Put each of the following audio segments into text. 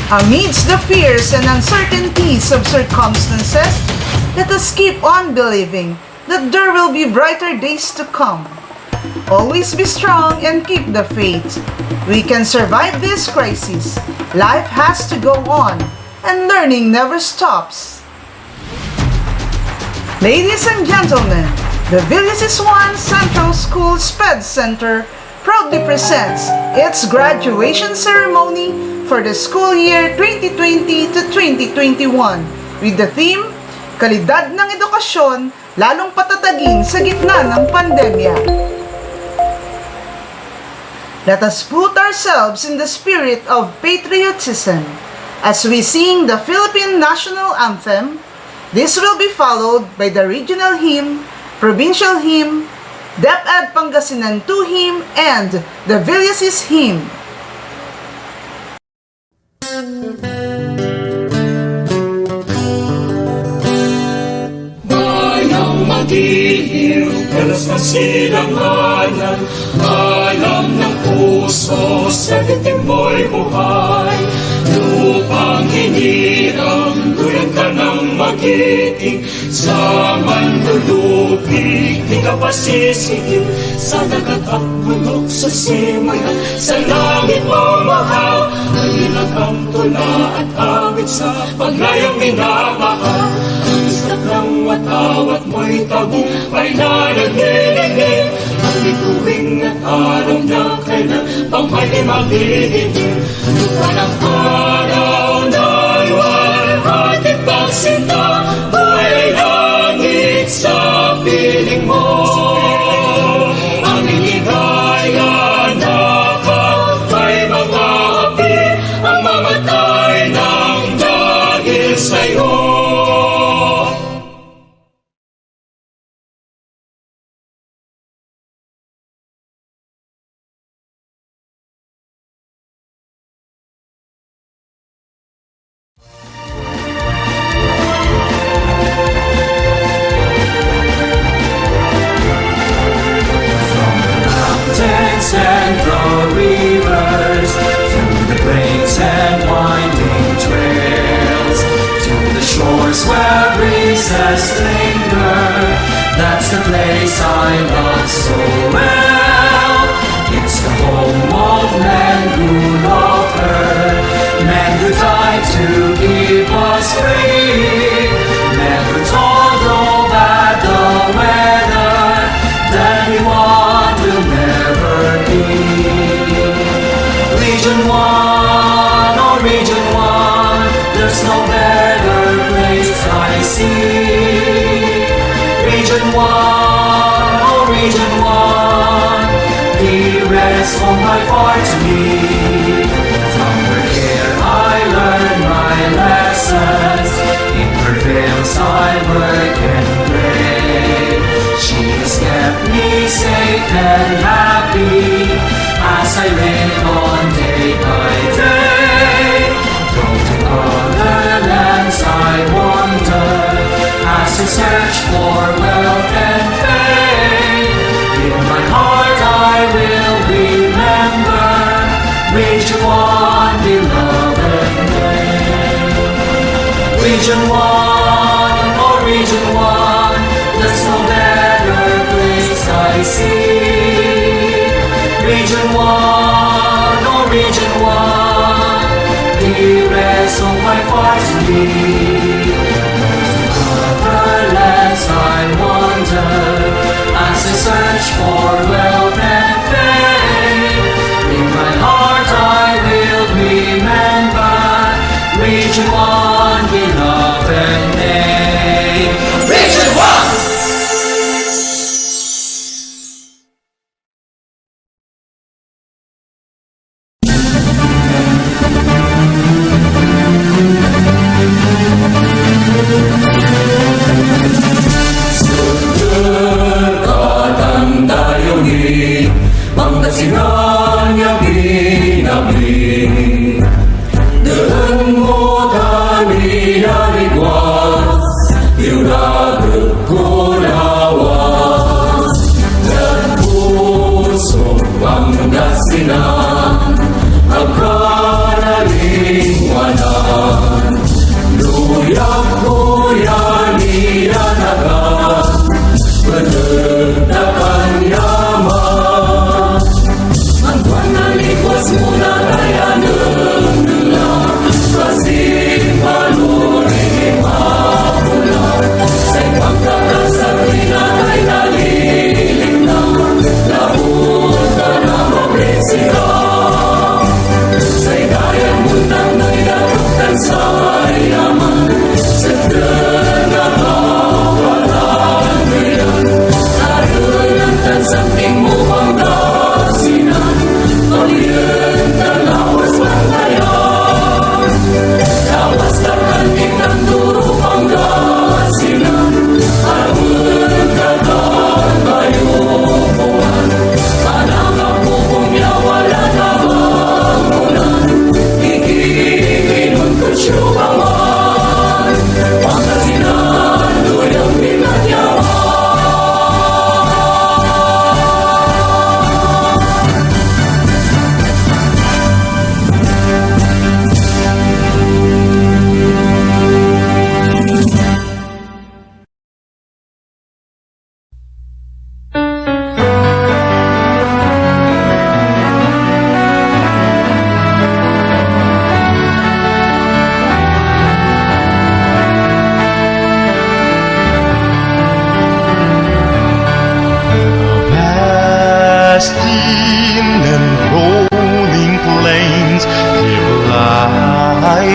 Amidst the fears and uncertainties of circumstances, let us keep on believing that there will be brighter days to come. Always be strong and keep the faith. We can survive this crisis. Life has to go on, and learning never stops. Ladies and gentlemen, the Villasis 1 Central School SPED Center proudly presents its graduation ceremony for the school year 2020 to 2021 with the theme, Kalidad ng Edukasyon, lalong patatagin sa gitna ng pandemya. Let us put ourselves in the spirit of patriotism as we sing the Philippine National Anthem. This will be followed by the regional hymn, provincial hymn, DepEd Pangasinan 2 hymn, and the Villasis hymn. Bayang magiliw, dalas na silanganan, alam ng puso, sa ditim mo'y buhay. Lupang hinirang, tulad ka ng magiting, sa manlulupig, di ka pasisigil, sa dagat at bulok, sa simula, sa langit mo mahal, mahilag ang tula at awit sa paglayang minamahal. Ang istak ng watawat mo'y tagumpay na naglilingin, ang bituing at araw na kailan pang may maghihingin. Lupa ng araw na'y walhati pagsinta, buhay langit sa piling mo. Aming higaya na kapay mga api, ang mamatay ng dahil sa'yo. And the rivers, to the plains and winding trails, to the shores where breezes linger. That's the place I love so well. It's the home of men who love her, men who died to keep us free, men who told all bad the weather, then we want will never be. Region 1, oh Region 1, there's no better place I see. Region 1, oh Region 1, dearest home by far to me. From her care I learn my lessons, in her veils I work and play. She has kept me safe and happy as I live on day by day. Though to other lands I wander as I search for wealth and fame, in my heart I will remember Region 1, beloved name. Region 1, oh Region 1, there's no better place I see. Region 1, oh Region 1, dearest of my heart's beat. Other lands I wander as I search for wealth and fame. In my heart I will remember Region 1, beloved name. Region 1!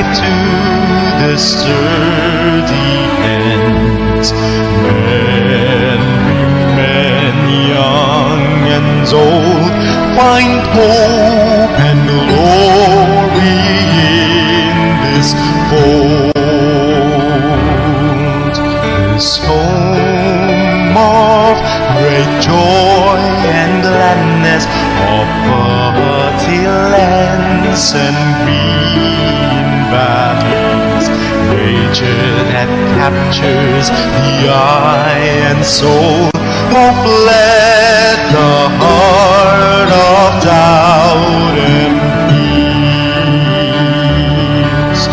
to the sturdy ends. Men, women, young and old, find hope and glory in this fold. This home of great joy and gladness, of fertile lands and green valleys, nature that captures the eye and soul, oh, fled the heart of doubt and peace.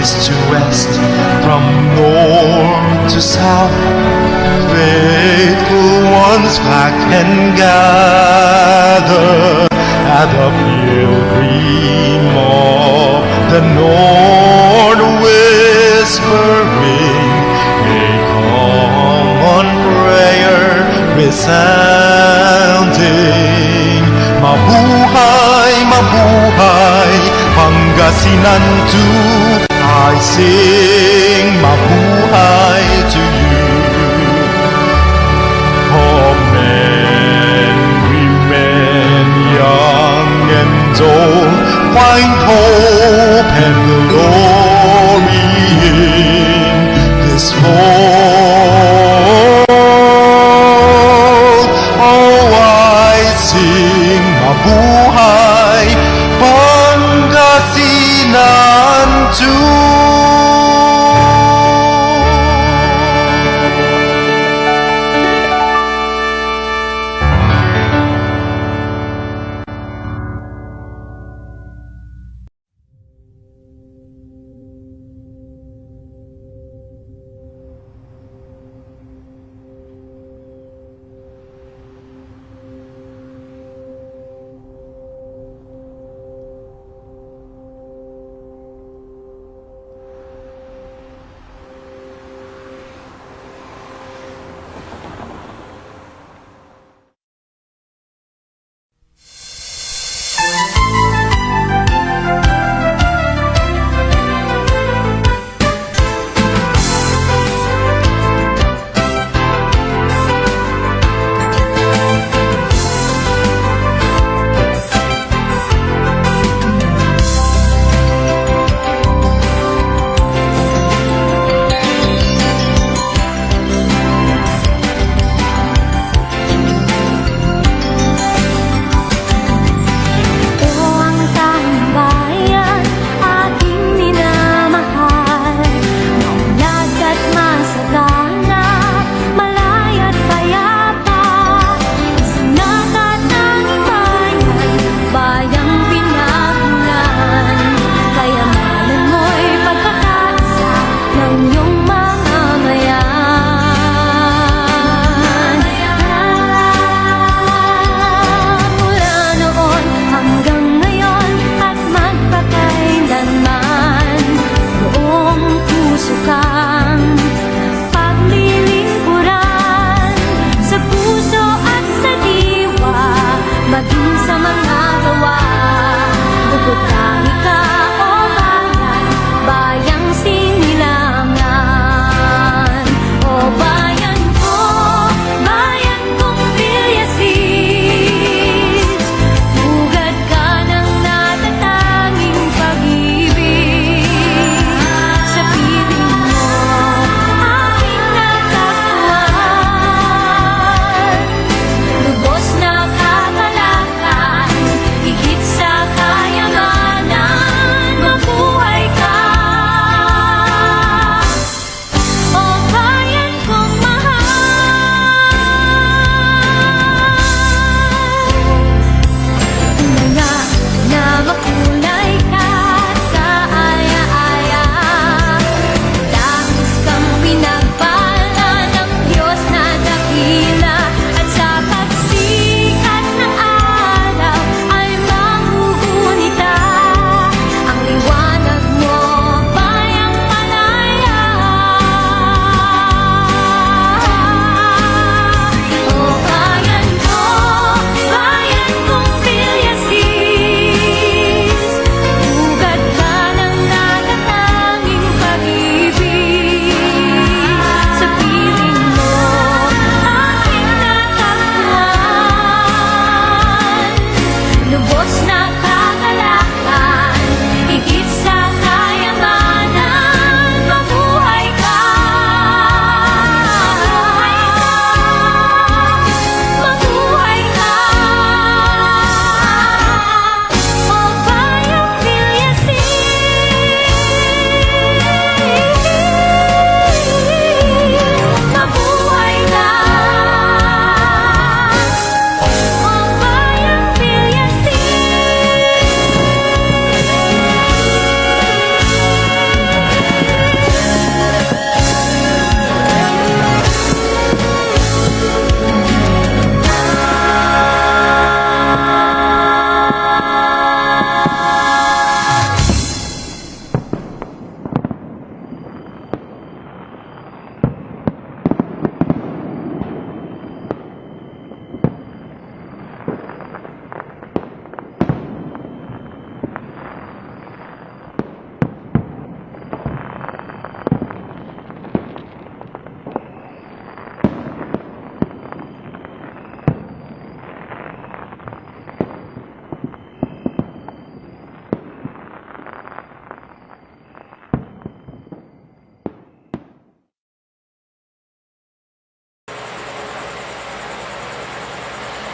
East to west, from north to south, faithful ones flock and gather at the pilgrim of the north, whispering a common prayer resounding. Mabuhay, mabuhay, Pangasinan to I sing mabuhay to you. Oh, men, women, young and old, find hope and glory in this fold. Oh, I sing mabuhay, Pangasinan too.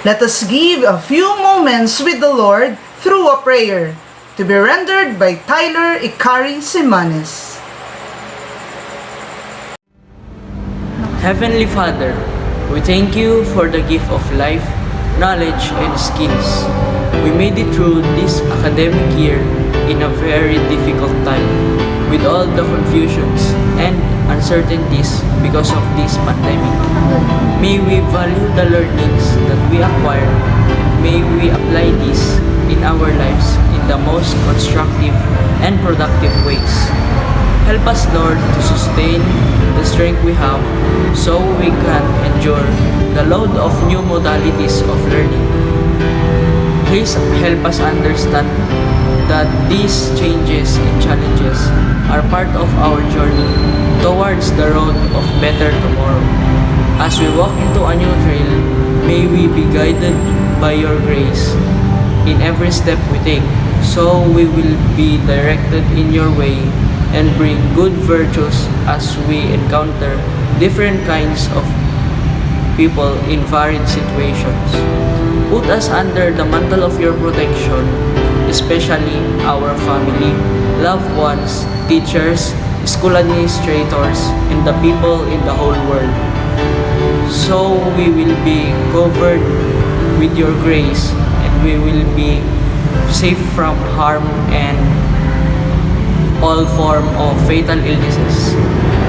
Let us give a few moments with the Lord through a prayer to be rendered by Tyler Ikari Simanes. Heavenly Father, we thank you for the gift of life, knowledge, and skills. We made it through this academic year in a very difficult time with all the confusions and uncertainties because of this pandemic. May we value the learnings that we acquired. May we apply this in our lives in the most constructive and productive ways. Help us, Lord, to sustain the strength we have so we can endure the load of new modalities of learning. Please help us understand that these changes and challenges are part of our journey towards the road of better tomorrow. As we walk into a new trail, may we be guided by your grace in every step we take, so we will be directed in your way and bring good virtues as we encounter different kinds of people in varied situations. Put us under the mantle of your protection, especially our family, loved ones, teachers, school administrators, and the people in the whole world. So we will be covered with your grace and we will be safe from harm and all form of fatal illnesses.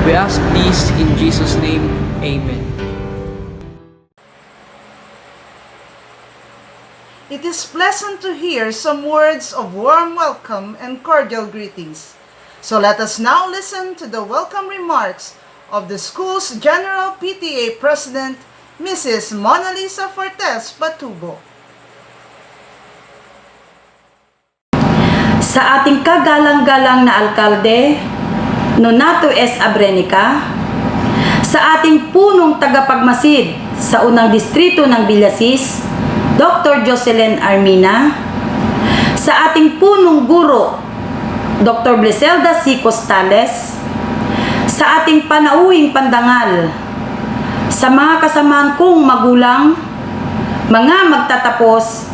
We ask this in Jesus' name. Amen. It is pleasant to hear some words of warm welcome and cordial greetings. So let us now listen to the welcome remarks of the school's General PTA President, Mrs. Mona Lisa Fortes Batubo. Sa ating kagalang-galang na alkalde, Nonato S. Abrenica, sa ating punong tagapagmasid sa unang distrito ng Villasis, Dr. Jocelyn Armina, sa ating punong guro, Dr. Bliselda C. Costales, sa ating panauhing pandangal, sa mga kasamahan kong magulang, mga magtatapos,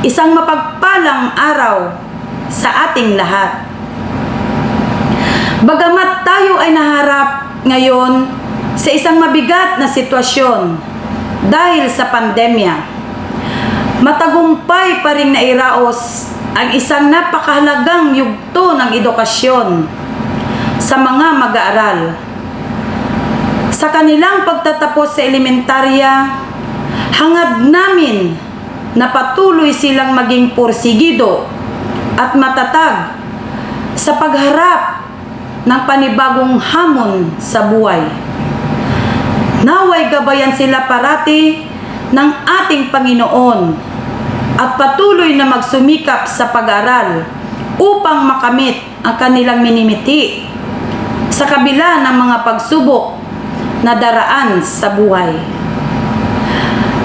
isang mapagpalang araw sa ating lahat. Bagamat tayo ay naharap ngayon sa isang mabigat na sitwasyon dahil sa pandemya, matagumpay pa rin nairaos ang isang napakahalagang yugto ng edukasyon sa mga mag-aaral. Sa kanilang pagtatapos sa elementarya, hangad namin na patuloy silang maging porsigido at matatag sa pagharap ng panibagong hamon sa buhay. Naway gabayan sila parati ng ating Panginoon at patuloy na magsumikap sa pag-aral upang makamit ang kanilang minimiti sa kabila ng mga pagsubok na daraan sa buhay.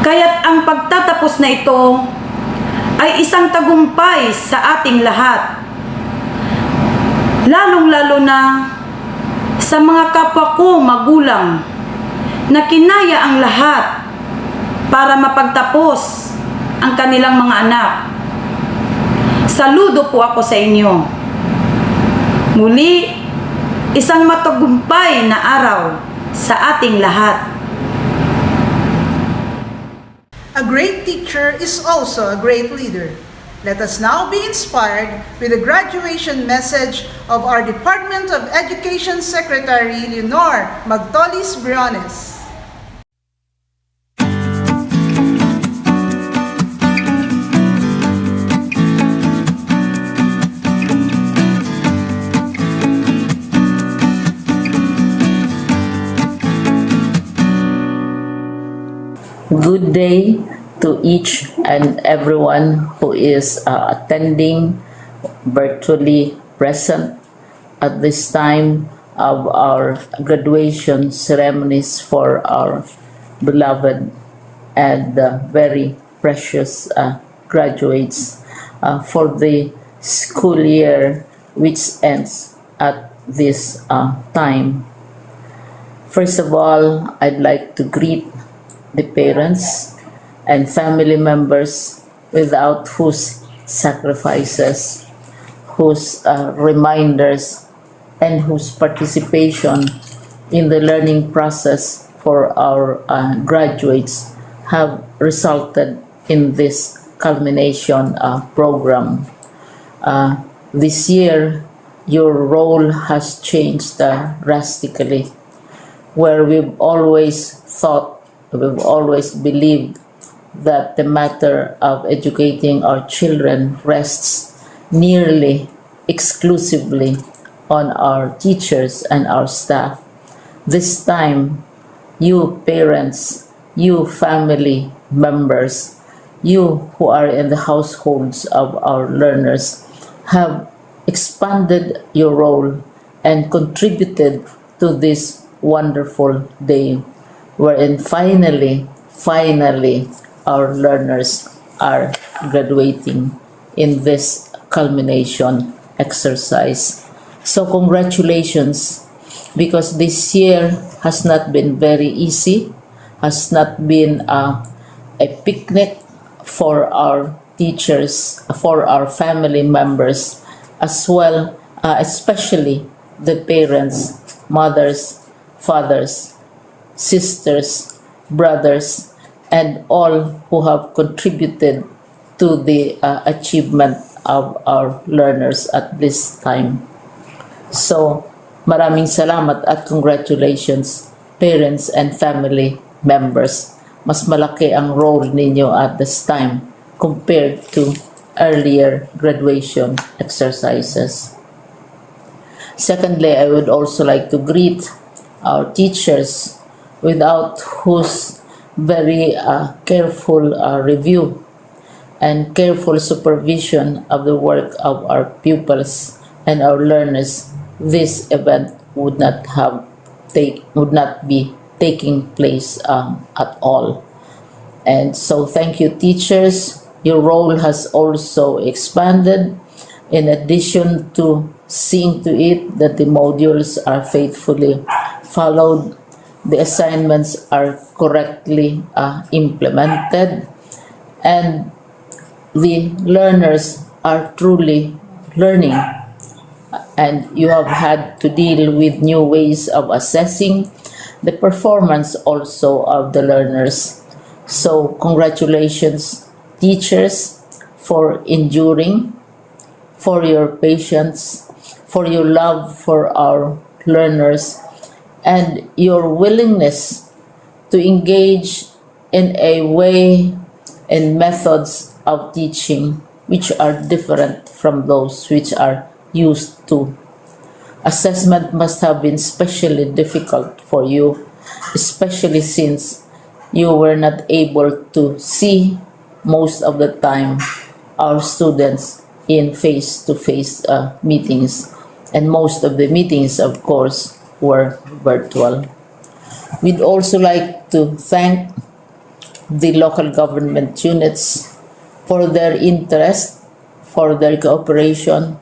Kaya't ang pagtatapos na ito ay isang tagumpay sa ating lahat, lalong-lalo na sa mga kapwa ko magulang na kinaya ang lahat para mapagtapos ang kanilang mga anak. Saludo po ako sa inyo. Muli, isang matagumpay na araw sa ating lahat. A great teacher is also a great leader. Let us now be inspired with the graduation message of our Department of Education Secretary Leonor Magtolis Briones. Good day to each and everyone who is attending virtually present at this time of our graduation ceremonies for our beloved and very precious graduates for the school year which ends at this time. First of all, I'd like to greet the parents, and family members without whose sacrifices, whose reminders, and whose participation in the learning process for our graduates have resulted in this culmination program. This year, your role has changed drastically, where we've always believed that the matter of educating our children rests nearly exclusively on our teachers and our staff. This time, you parents, you family members, you who are in the households of our learners have expanded your role and contributed to this wonderful day wherein finally our learners are graduating in this culmination exercise. So congratulations, because this year has not been very easy, has not been a picnic for our teachers, for our family members, as well, especially the parents, mothers, fathers, sisters, brothers, and all who have contributed to the achievement of our learners at this time. So, maraming salamat at congratulations, parents and family members. Mas malaki ang role ninyo at this time compared to earlier graduation exercises. Secondly, I would also like to greet our teachers, without whose very careful review and careful supervision of the work of our pupils and our learners, this event would not be taking place at all. And so thank you, teachers. Your role has also expanded, in addition to seeing to it that the modules are faithfully followed, the assignments are correctly implemented, and the learners are truly learning. And you have had to deal with new ways of assessing the performance also of the learners. So congratulations, teachers, for enduring, for your patience, for your love for our learners, and your willingness to engage in a way and methods of teaching which are different from those which are used to. Assessment must have been especially difficult for you, especially since you were not able to see most of the time our students in face-to-face meetings, and most of the meetings, of course, were virtual. We'd also like to thank the local government units for their interest, for their cooperation,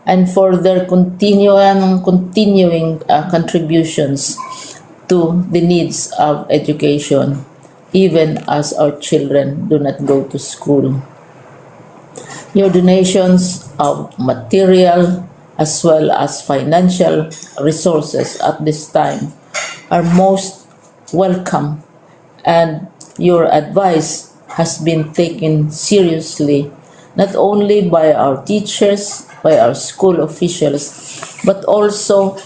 and for their continuing contributions to the needs of education, even as our children do not go to school. Your donations of material as well as financial resources at this time are most welcome, and your advice has been taken seriously not only by our teachers, by our school officials, but also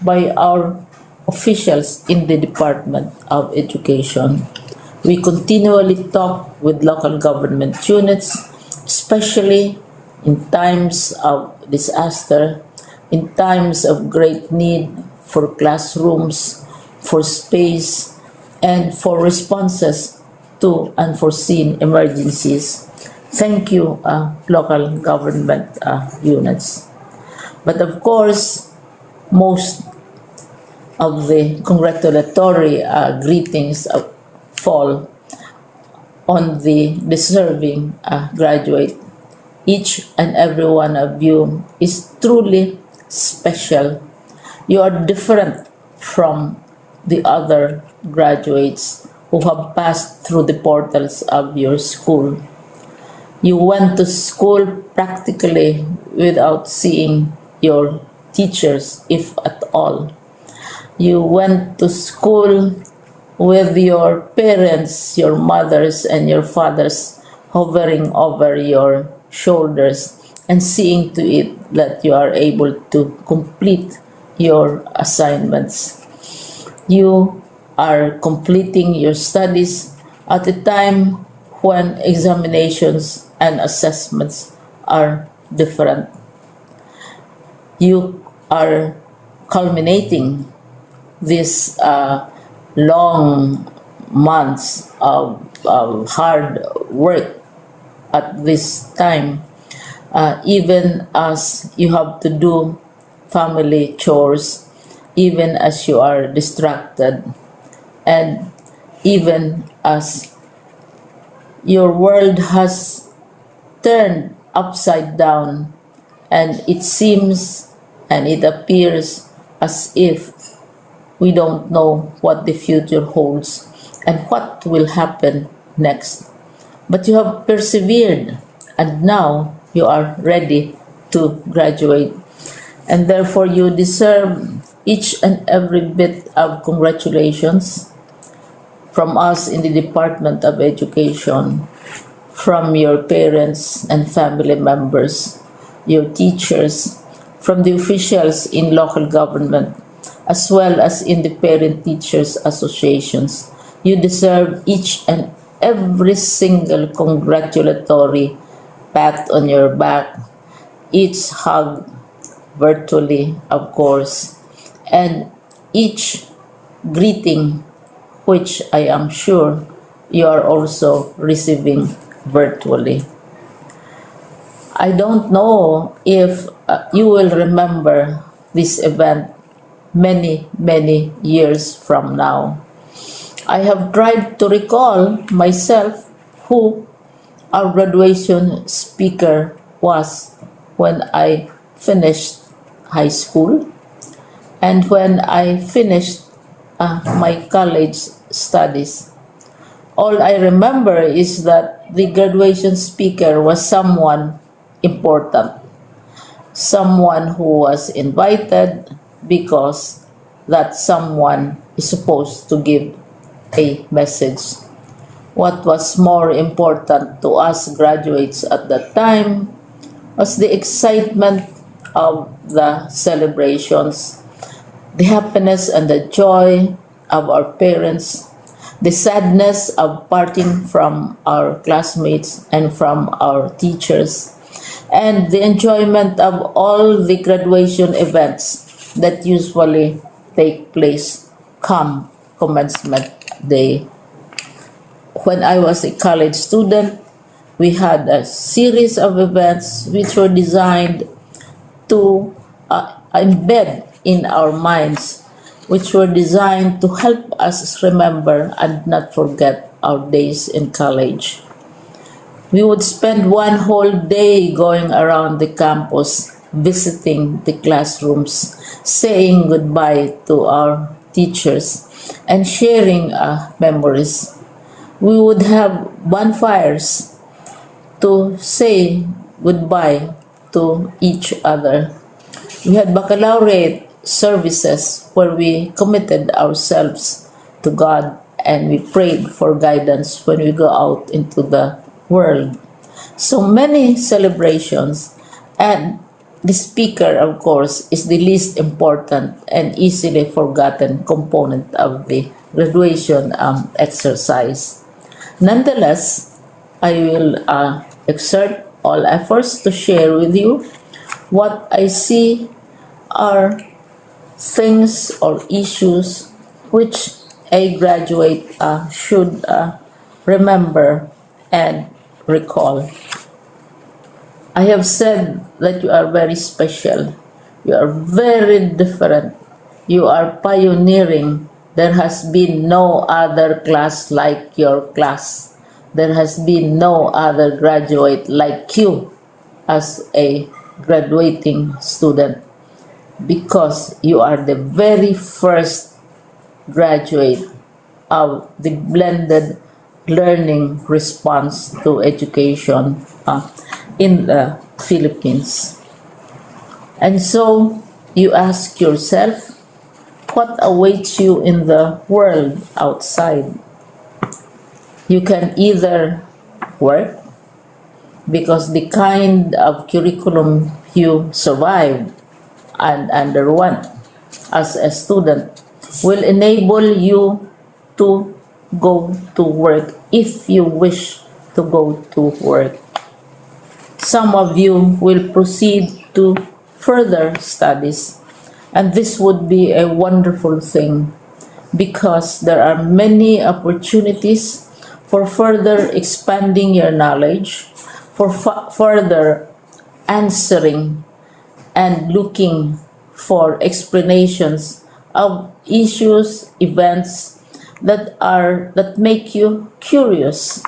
by our officials in the Department of Education. We continually talk with local government units, especially in times of disaster, in times of great need for classrooms, for space, and for responses to unforeseen emergencies. Thank you, local government units. But of course, most of the congratulatory greetings fall on the deserving graduate. Each and every one of you is truly special. You are different from the other graduates who have passed through the portals of your school. You went to school practically without seeing your teachers, if at all. You went to school with your parents, your mothers, and your fathers hovering over your shoulders and seeing to it that you are able to complete your assignments. You are completing your studies at a time when examinations and assessments are different. You are culminating these long months of hard work at this time, even as you have to do family chores, even as you are distracted, and even as your world has turned upside down, and it seems and it appears as if we don't know what the future holds and what will happen next. But you have persevered, and now you are ready to graduate. And therefore, you deserve each and every bit of congratulations from us in the Department of Education, from your parents and family members, your teachers, from the officials in local government, as well as in the parent teachers associations. You deserve each and every single congratulatory pat on your back, each hug virtually, of course, and each greeting, which I am sure you are also receiving virtually. I don't know if you will remember this event many years from now. I have tried to recall myself who our graduation speaker was when I finished high school and when I finished my college studies. All I remember is that the graduation speaker was someone important, someone who was invited because that someone is supposed to give a message. What was more important to us graduates at that time was the excitement of the celebrations, the happiness and the joy of our parents, the sadness of parting from our classmates and from our teachers, and the enjoyment of all the graduation events that usually take place come commencement day. When I was a college student, we had a series of events which were designed to embed in our minds, which were designed to help us remember and not forget our days in college. We would spend one whole day going around the campus, visiting the classrooms, saying goodbye to our teachers, and sharing memories. We would have bonfires to say goodbye to each other. We had baccalaureate services where we committed ourselves to God and we prayed for guidance when we go out into the world. So many celebrations, and the speaker, of course, is the least important and easily forgotten component of the graduation exercise. Nonetheless, I will exert all efforts to share with you what I see are things or issues which a graduate should remember and recall. I have said that you are very special. You are very different. You are pioneering. There has been no other class like your class. There has been no other graduate like you as a graduating student, because you are the very first graduate of the blended learning response to education in the Philippines. And so you ask yourself, what awaits you in the world outside? You can either work, because the kind of curriculum you survived and underwent as a student will enable you to go to work if you wish to go to work. Some of you will proceed to further studies, and this would be a wonderful thing because there are many opportunities for further expanding your knowledge, for further answering and looking for explanations of issues, events that make you curious,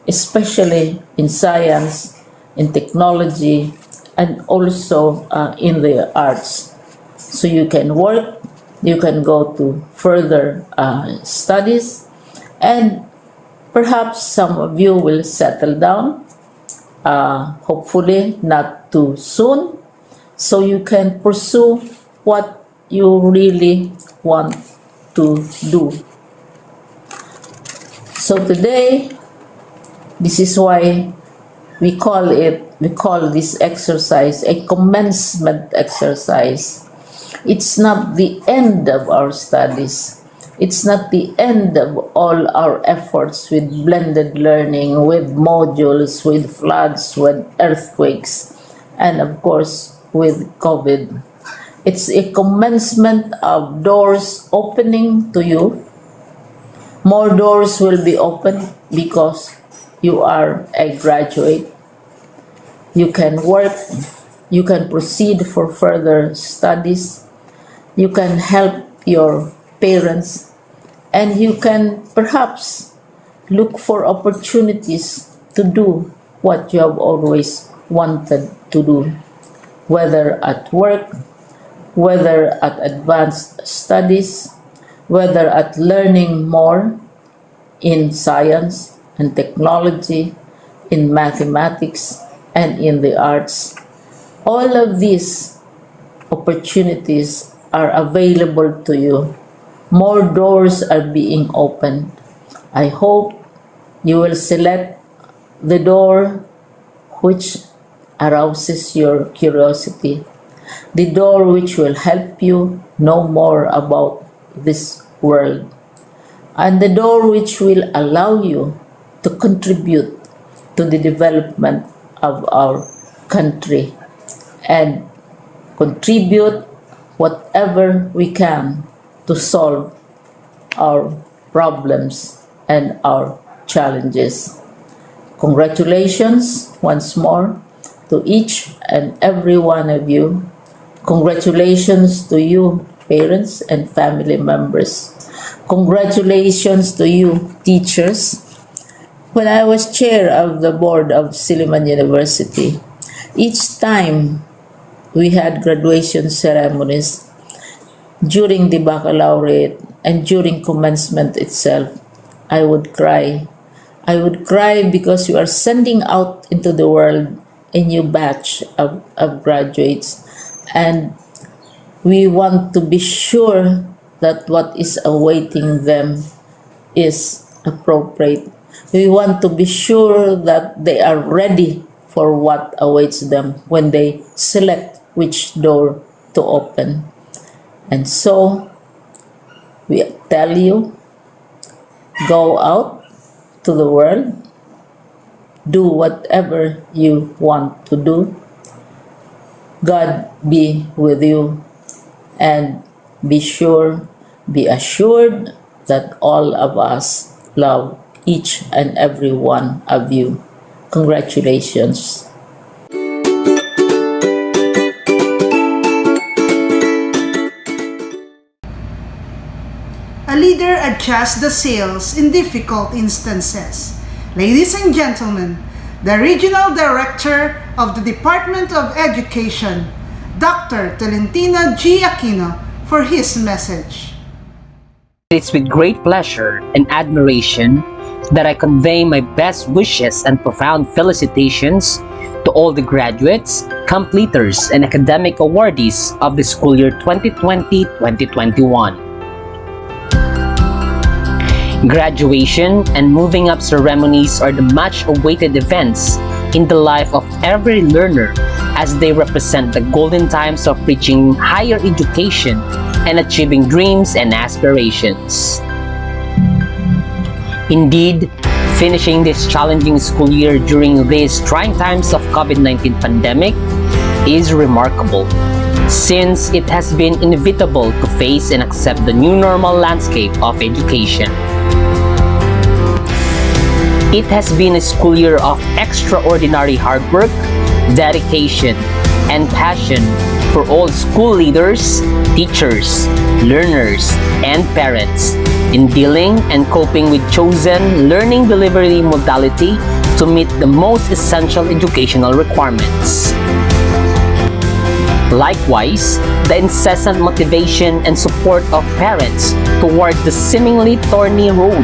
especially in science, in technology, and also in the arts. So you can work, you can go to further studies, and perhaps some of you will settle down, hopefully not too soon, so you can pursue what you really want to do. So today, this is why we call this exercise a commencement exercise. It's not the end of our studies. It's not the end of all our efforts with blended learning, with modules, with floods, with earthquakes, and of course with COVID. It's a commencement of doors opening to you. More doors will be opened because you are a graduate. You can work, you can proceed for further studies, you can help your parents, and you can perhaps look for opportunities to do what you have always wanted to do, whether at work, whether at advanced studies, whether at learning more in science and technology, in mathematics, and in the arts. All of these opportunities are available to you. More doors are being opened. I hope you will select the door which arouses your curiosity, the door which will help you know more about this world, and the door which will allow you to contribute to the development of our country and contribute whatever we can to solve our problems and our challenges. Congratulations once more to each and every one of you. Congratulations to you, parents and family members. Congratulations to you, teachers. When I was chair of the board of Silliman University, each time we had graduation ceremonies, during the baccalaureate and during commencement itself, I would cry. I would cry because you are sending out into the world a new batch of graduates, and we want to be sure that what is awaiting them is appropriate. We want to be sure that they are ready for what awaits them when they select which door to open. And so, we tell you, go out to the world, do whatever you want to do. God be with you, and be assured that all of us love each and every one of you. Congratulations. A leader adjusts the sails in difficult instances. Ladies and gentlemen, the Regional Director of the Department of Education, Dr. Tolentino G. Aquino, for his message. is with great pleasure and admiration that I convey my best wishes and profound felicitations to all the graduates, completers, and academic awardees of the school year 2020-2021. Graduation and moving up ceremonies are the much-awaited events in the life of every learner as they represent the golden times of reaching higher education and achieving dreams and aspirations. Indeed, finishing this challenging school year during these trying times of COVID-19 pandemic is remarkable, since it has been inevitable to face and accept the new normal landscape of education. It has been a school year of extraordinary hard work, dedication, and passion for all school leaders, teachers, learners, and parents in dealing and coping with chosen learning delivery modality to meet the most essential educational requirements. Likewise, the incessant motivation and support of parents toward the seemingly thorny road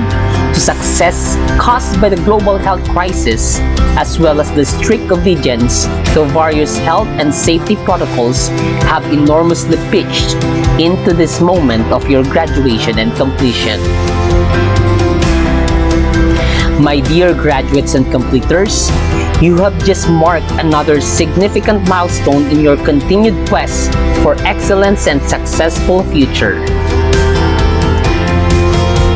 to success caused by the global health crisis, as well as the strict obedience to various health and safety protocols, have enormously pitched into this moment of your graduation and completion. My dear graduates and completers, you have just marked another significant milestone in your continued quest for excellence and successful future.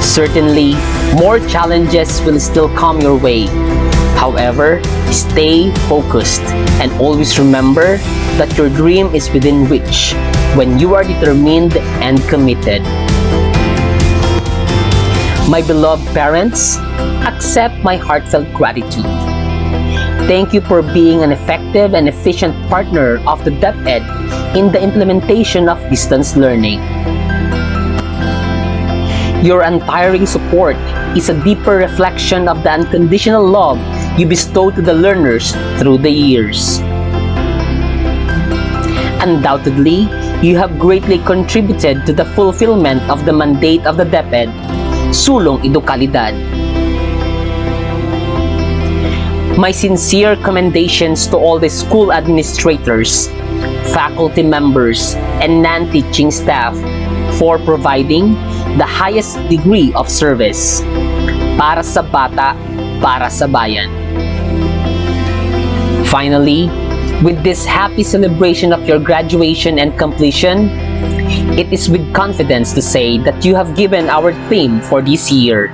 Certainly, more challenges will still come your way. However, stay focused and always remember that your dream is within reach when you are determined and committed. My beloved parents, accept my heartfelt gratitude. Thank you for being an effective and efficient partner of the DepEd in the implementation of distance learning. Your untiring support is a deeper reflection of the unconditional love you bestow to the learners through the years. Undoubtedly, you have greatly contributed to the fulfillment of the mandate of the DepEd, Sulong Edukalidad. My sincere commendations to all the school administrators, faculty members, and non-teaching staff for providing the highest degree of service para sa bata, para sa bayan. Finally, with this happy celebration of your graduation and completion, it is with confidence to say that you have given our theme for this year,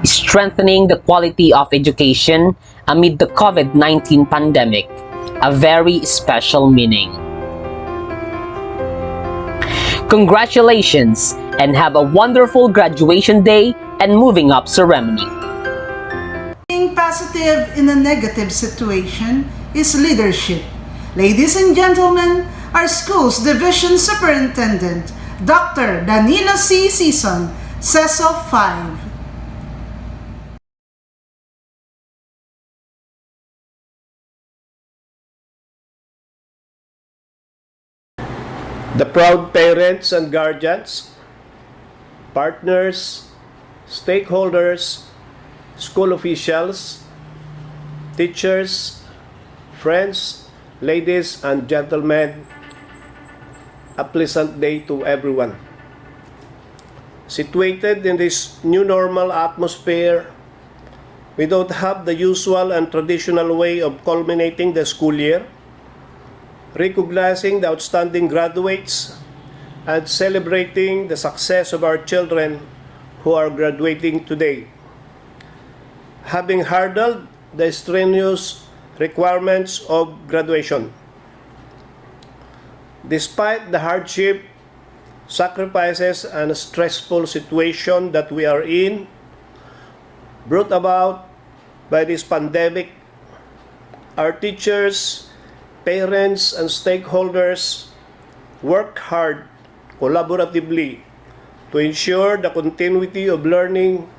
strengthening the quality of education amid the COVID-19 pandemic, a very special meaning. Congratulations and have a wonderful graduation day and moving up ceremony. Being positive in a negative situation is leadership. Ladies and gentlemen, our school's Division Superintendent, Dr. Danilo C. Sison, CESO 5. The proud parents and guardians, partners, stakeholders, school officials, teachers, friends, ladies and gentlemen, a pleasant day to everyone. Situated in this new normal atmosphere, we don't have the usual and traditional way of culminating the school year, recognizing the outstanding graduates, and celebrating the success of our children who are graduating today. Having hurdled the strenuous requirements of graduation. Despite the hardship, sacrifices, and stressful situation that we are in, brought about by this pandemic, our teachers, parents, and stakeholders work hard collaboratively to ensure the continuity of learning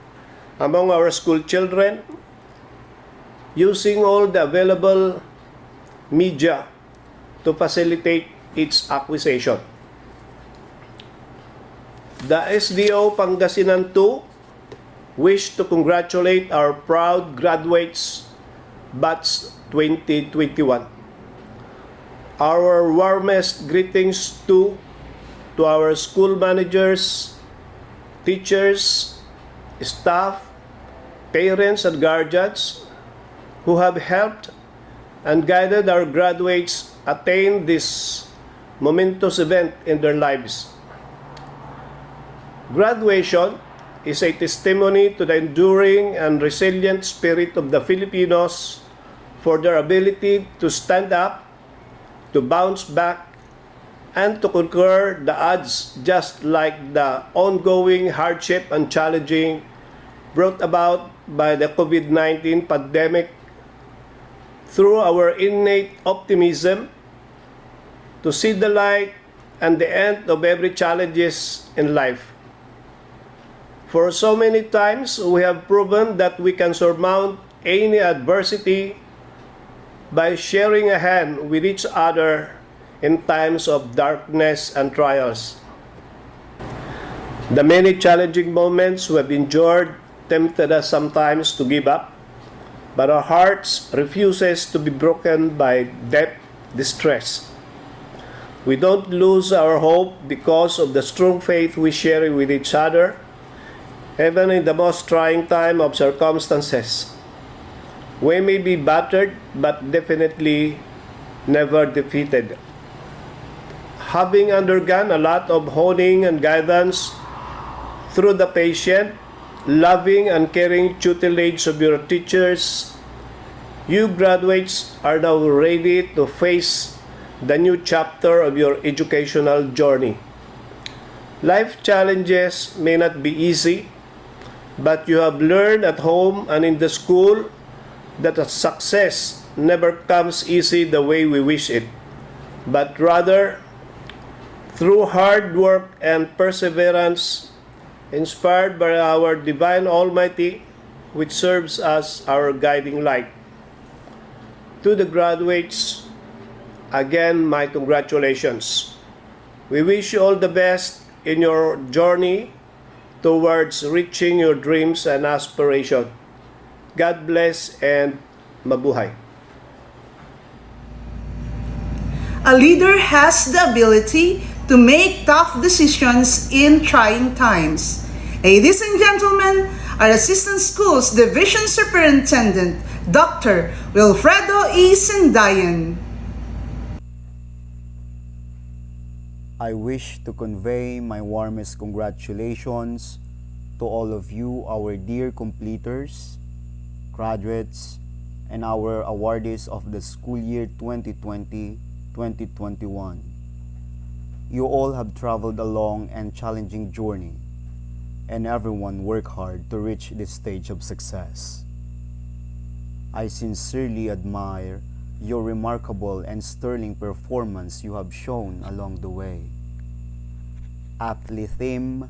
among our school children using all the available media to facilitate its acquisition. The SDO Pangasinan 2 wish to congratulate our proud graduates batch 2021. Our warmest greetings to our school managers, teachers, staff, parents and guardians who have helped and guided our graduates attain this momentous event in their lives. Graduation is a testimony to the enduring and resilient spirit of the Filipinos for their ability to stand up, to bounce back, and to conquer the odds, just like the ongoing hardship and challenging brought about by the COVID-19 pandemic. Through our innate optimism to see the light and the end of every challenges in life. For so many times, we have proven that we can surmount any adversity by sharing a hand with each other in times of darkness and trials. The many challenging moments we have endured tempted us sometimes to give up, but our hearts refuses to be broken by deep distress. We don't lose our hope because of the strong faith we share with each other, even in the most trying time of circumstances. We may be battered, but definitely never defeated. Having undergone a lot of honing and guidance through the patient, loving and caring tutelage of your teachers, you graduates are now ready to face the new chapter of your educational journey. Life challenges may not be easy, but you have learned at home and in the school that a success never comes easy the way we wish it, but rather through hard work and perseverance, inspired by our Divine Almighty, which serves as our guiding light. To the graduates, again, my congratulations. We wish you all the best in your journey towards reaching your dreams and aspirations. God bless and mabuhay. A leader has the ability to make tough decisions in trying times. Ladies and gentlemen, our Assistant Schools Division Superintendent, Dr. Wilfredo E. Sindayan. I wish to convey my warmest congratulations to all of you, our dear completers, graduates, and our awardees of the school year 2020-2021. You all have traveled a long and challenging journey, and everyone worked hard to reach this stage of success. I sincerely admire your remarkable and sterling performance you have shown along the way. Athleticism,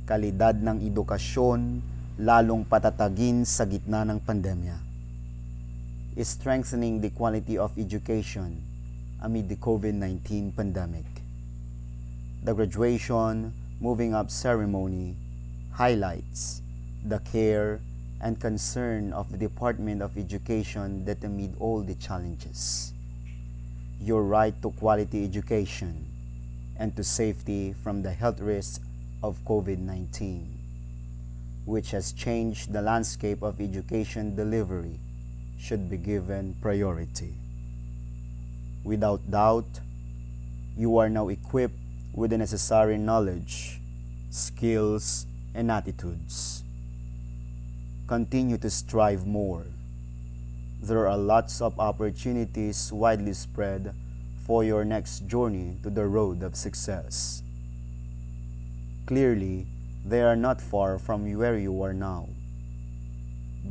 kalidad ng edukasyon, lalong patatagin sa gitna ng pandemya. Strengthening the quality of education amid the COVID-19 pandemic. The graduation moving up ceremony highlights the care and concern of the Department of Education that amid all the challenges, your right to quality education and to safety from the health risks of COVID-19, which has changed the landscape of education delivery, should be given priority. Without doubt, you are now equipped with the necessary knowledge, skills, and attitudes. Continue to strive more. There are lots of opportunities widely spread for your next journey to the road of success. Clearly, they are not far from where you are now.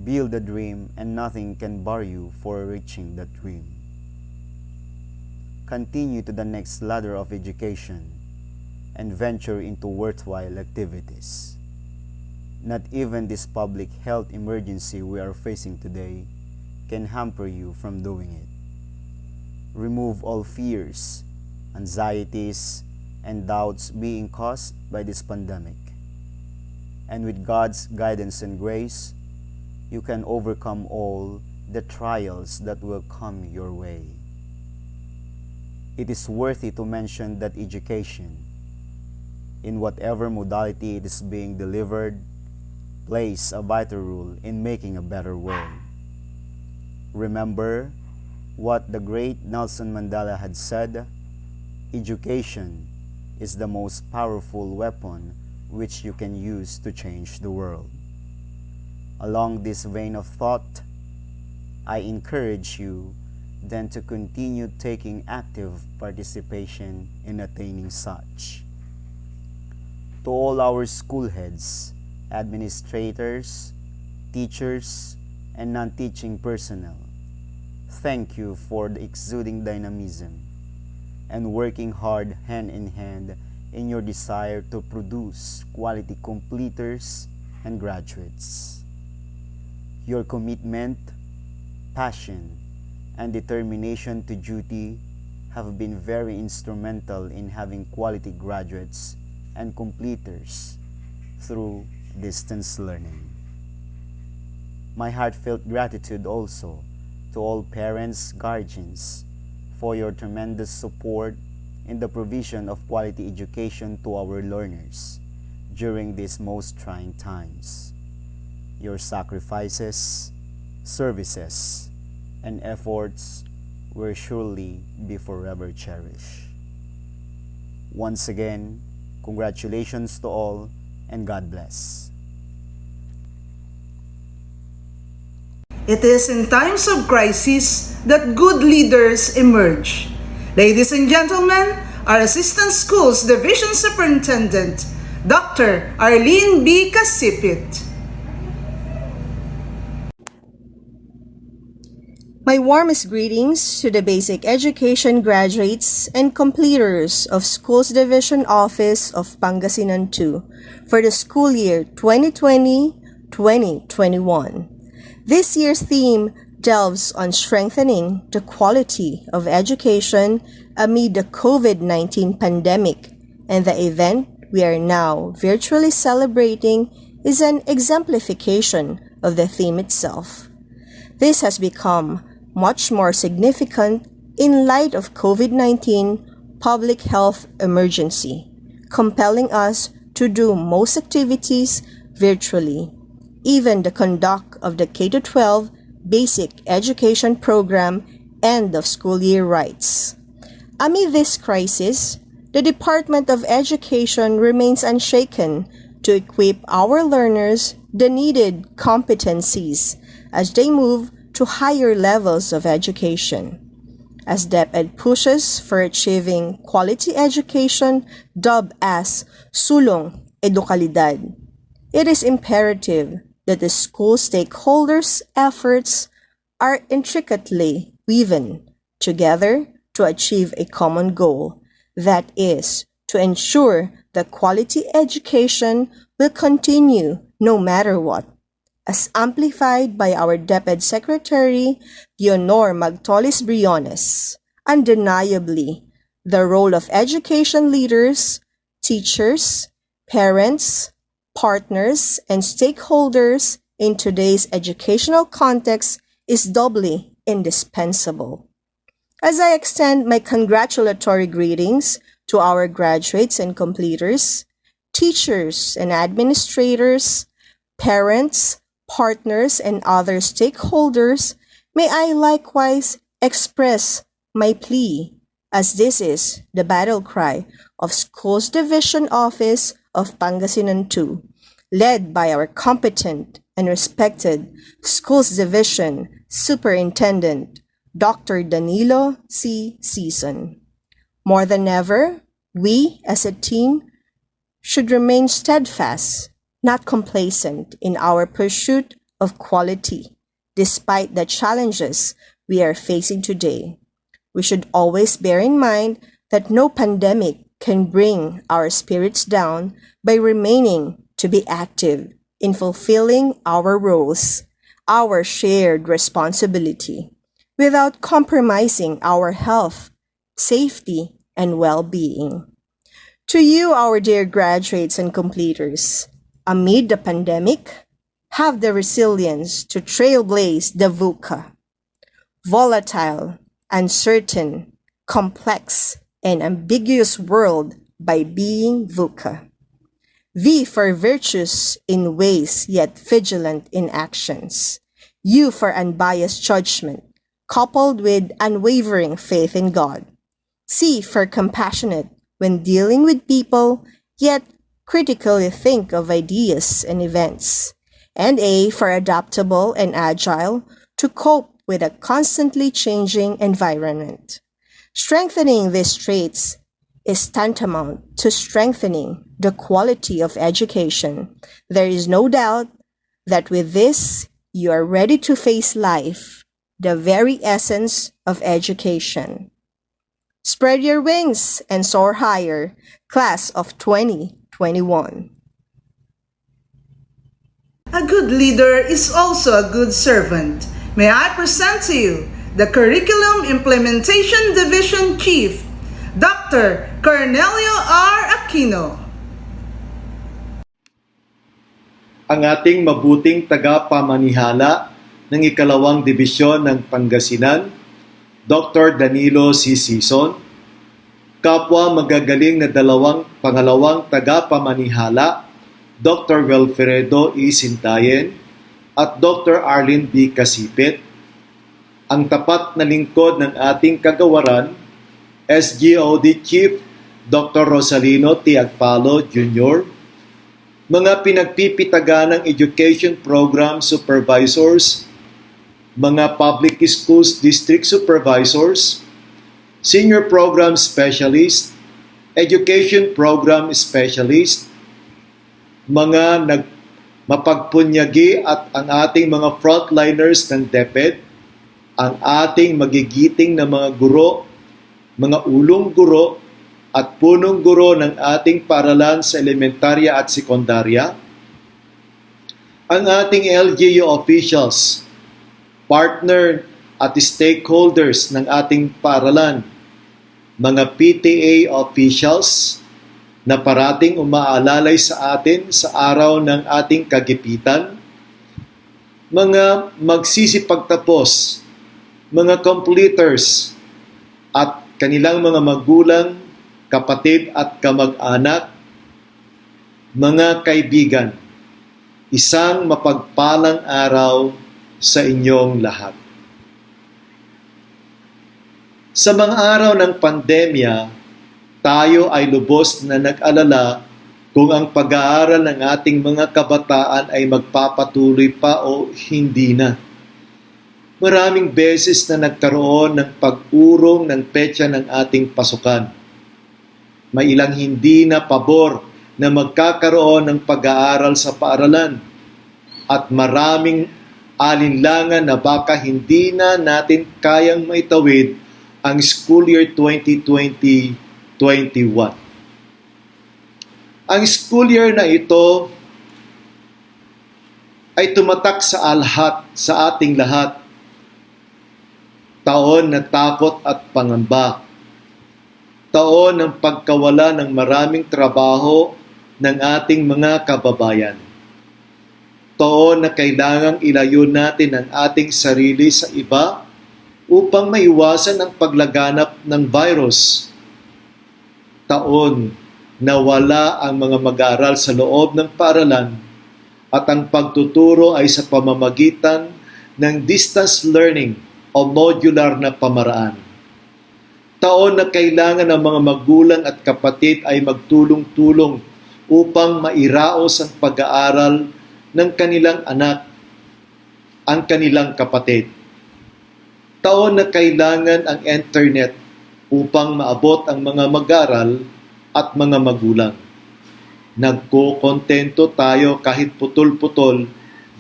Build a dream and nothing can bar you for reaching that dream. Continue to the next ladder of education and venture into worthwhile activities. Not even this public health emergency we are facing today can hamper you from doing it. Remove all fears, anxieties, and doubts being caused by this pandemic. and with God's guidance and grace, you can overcome all the trials that will come your way. It is worthy to mention that education, in whatever modality it is being delivered, plays a vital role in making a better world. Remember what the great Nelson Mandela had said: education is the most powerful weapon which you can use to change the world. Along this vein of thought, I encourage you then to continue taking active participation in attaining such. To all our school heads, administrators, teachers, and non-teaching personnel, thank you for the exuding dynamism and working hard hand in hand in your desire to produce quality completers and graduates. Your commitment, passion, and determination to duty have been very instrumental in having quality graduates and completers through distance learning. My heartfelt gratitude also to all parents, guardians, for your tremendous support in the provision of quality education to our learners during these most trying times. Your sacrifices, services, and efforts will surely be forever cherished. Once again, congratulations to all, and God bless. It is in times of crisis that good leaders emerge. Ladies and gentlemen, our Assistant Schools Division Superintendent, Dr. Arlene B. Casipit. My warmest greetings to the basic education graduates and completers of Schools Division Office of Pangasinan 2 for the school year 2020-2021. This year's theme delves on strengthening the quality of education amid the COVID-19 pandemic, and the event we are now virtually celebrating is an exemplification of the theme itself. This has become much more significant in light of COVID-19 public health emergency, compelling us to do most activities virtually, even the conduct of the K-12 basic education program end of school year rites. Amid this crisis, the Department of Education remains unshaken to equip our learners the needed competencies as they move to higher levels of education. As DepEd pushes for achieving quality education dubbed as Sulong Edukalidad, it is imperative that the school stakeholders' efforts are intricately woven together to achieve a common goal, that is, to ensure that quality education will continue no matter what. As amplified by our DepEd Secretary, Leonor Magtolis Briones, undeniably, the role of education leaders, teachers, parents, partners, and stakeholders in today's educational context is doubly indispensable. As I extend my congratulatory greetings to our graduates and completers, teachers and administrators, parents, partners, and other stakeholders, may I likewise express my plea, as this is the battle cry of Schools Division Office of Pangasinan 2, led by our competent and respected Schools Division Superintendent, Dr. Danilo C. Season. More than ever, we as a team should remain steadfast, not complacent in our pursuit of quality, despite the challenges we are facing today. We should always bear in mind that no pandemic can bring our spirits down by remaining to be active in fulfilling our roles, our shared responsibility, without compromising our health, safety, and well-being. To you, our dear graduates and completers, amid the pandemic, have the resilience to trailblaze the VUCA. Volatile, uncertain, complex, and ambiguous world by being VUCA. V for virtuous in ways yet vigilant in actions. U for unbiased judgment, coupled with unwavering faith in God. C for compassionate when dealing with people, yet critically think of ideas and events. And A for adaptable and agile to cope with a constantly changing environment. Strengthening these traits is tantamount to strengthening the quality of education. There is no doubt that with this, you are ready to face life, the very essence of education. Spread your wings and soar higher, class of 2021. A good leader is also a good servant. May I present to you the Curriculum Implementation Division Chief, Dr. Cornelio R. Aquino. Ang ating mabuting tagapamanihala ng ikalawang dibisyon ng Pangasinan, Dr. Danilo C. Sison, kapwa magagaling na pangalawang tagapamanihala, Dr. Wilfredo E. Sintayen, at Dr. Arlene B. Kasipit, ang tapat na lingkod ng ating kagawaran, SGOD Chief Dr. Rosalino T. Agpalo Jr., mga pinagpipitaganang education program supervisors, mga public schools district supervisors, senior program specialist, education program specialist, mga mapagpunyagi at ang ating mga frontliners ng DepEd, ang ating magigiting na mga guro, mga ulong guro at punong guro ng ating paaralan sa elementarya at sekundarya, ang ating LGU officials, partner at stakeholders ng ating paaralan, mga PTA officials na parating umaalalay sa atin sa araw ng ating kagipitan, mga magsisipagtapos, mga completers at kanilang mga magulang, kapatid at kamag-anak, mga kaibigan, isang mapagpalang araw sa inyong lahat. Sa mga araw ng pandemya, tayo ay lubos na nag-alala kung ang pag-aaral ng ating mga kabataan ay magpapatuloy pa o hindi na. Maraming beses na nagkaroon ng pag-urong ng petsa ng ating pasukan. May ilang hindi na pabor na magkakaroon ng pag-aaral sa paaralan at maraming alinlangan na baka hindi na natin kayang maitawid ang school year 2020-21. Ang school year na ito ay tumatak sa ating lahat. Taon na takot at pangamba. Taon ng pagkawala ng maraming trabaho ng ating mga kababayan. Taon na kailangang ilayo natin ang ating sarili sa iba upang maiwasan ang paglaganap ng virus. Taon na wala ang mga mag-aaral sa loob ng paaralan at ang pagtuturo ay sa pamamagitan ng distance learning o modular na pamaraan. Taon na kailangan ng mga magulang at kapatid ay magtulong-tulong upang mairaos ang pag-aaral ng kanilang anak, ang kanilang kapatid. Taon na kailangan ang internet upang maabot ang mga mag-aaral at mga magulang. Nagkokontento tayo kahit putol-putol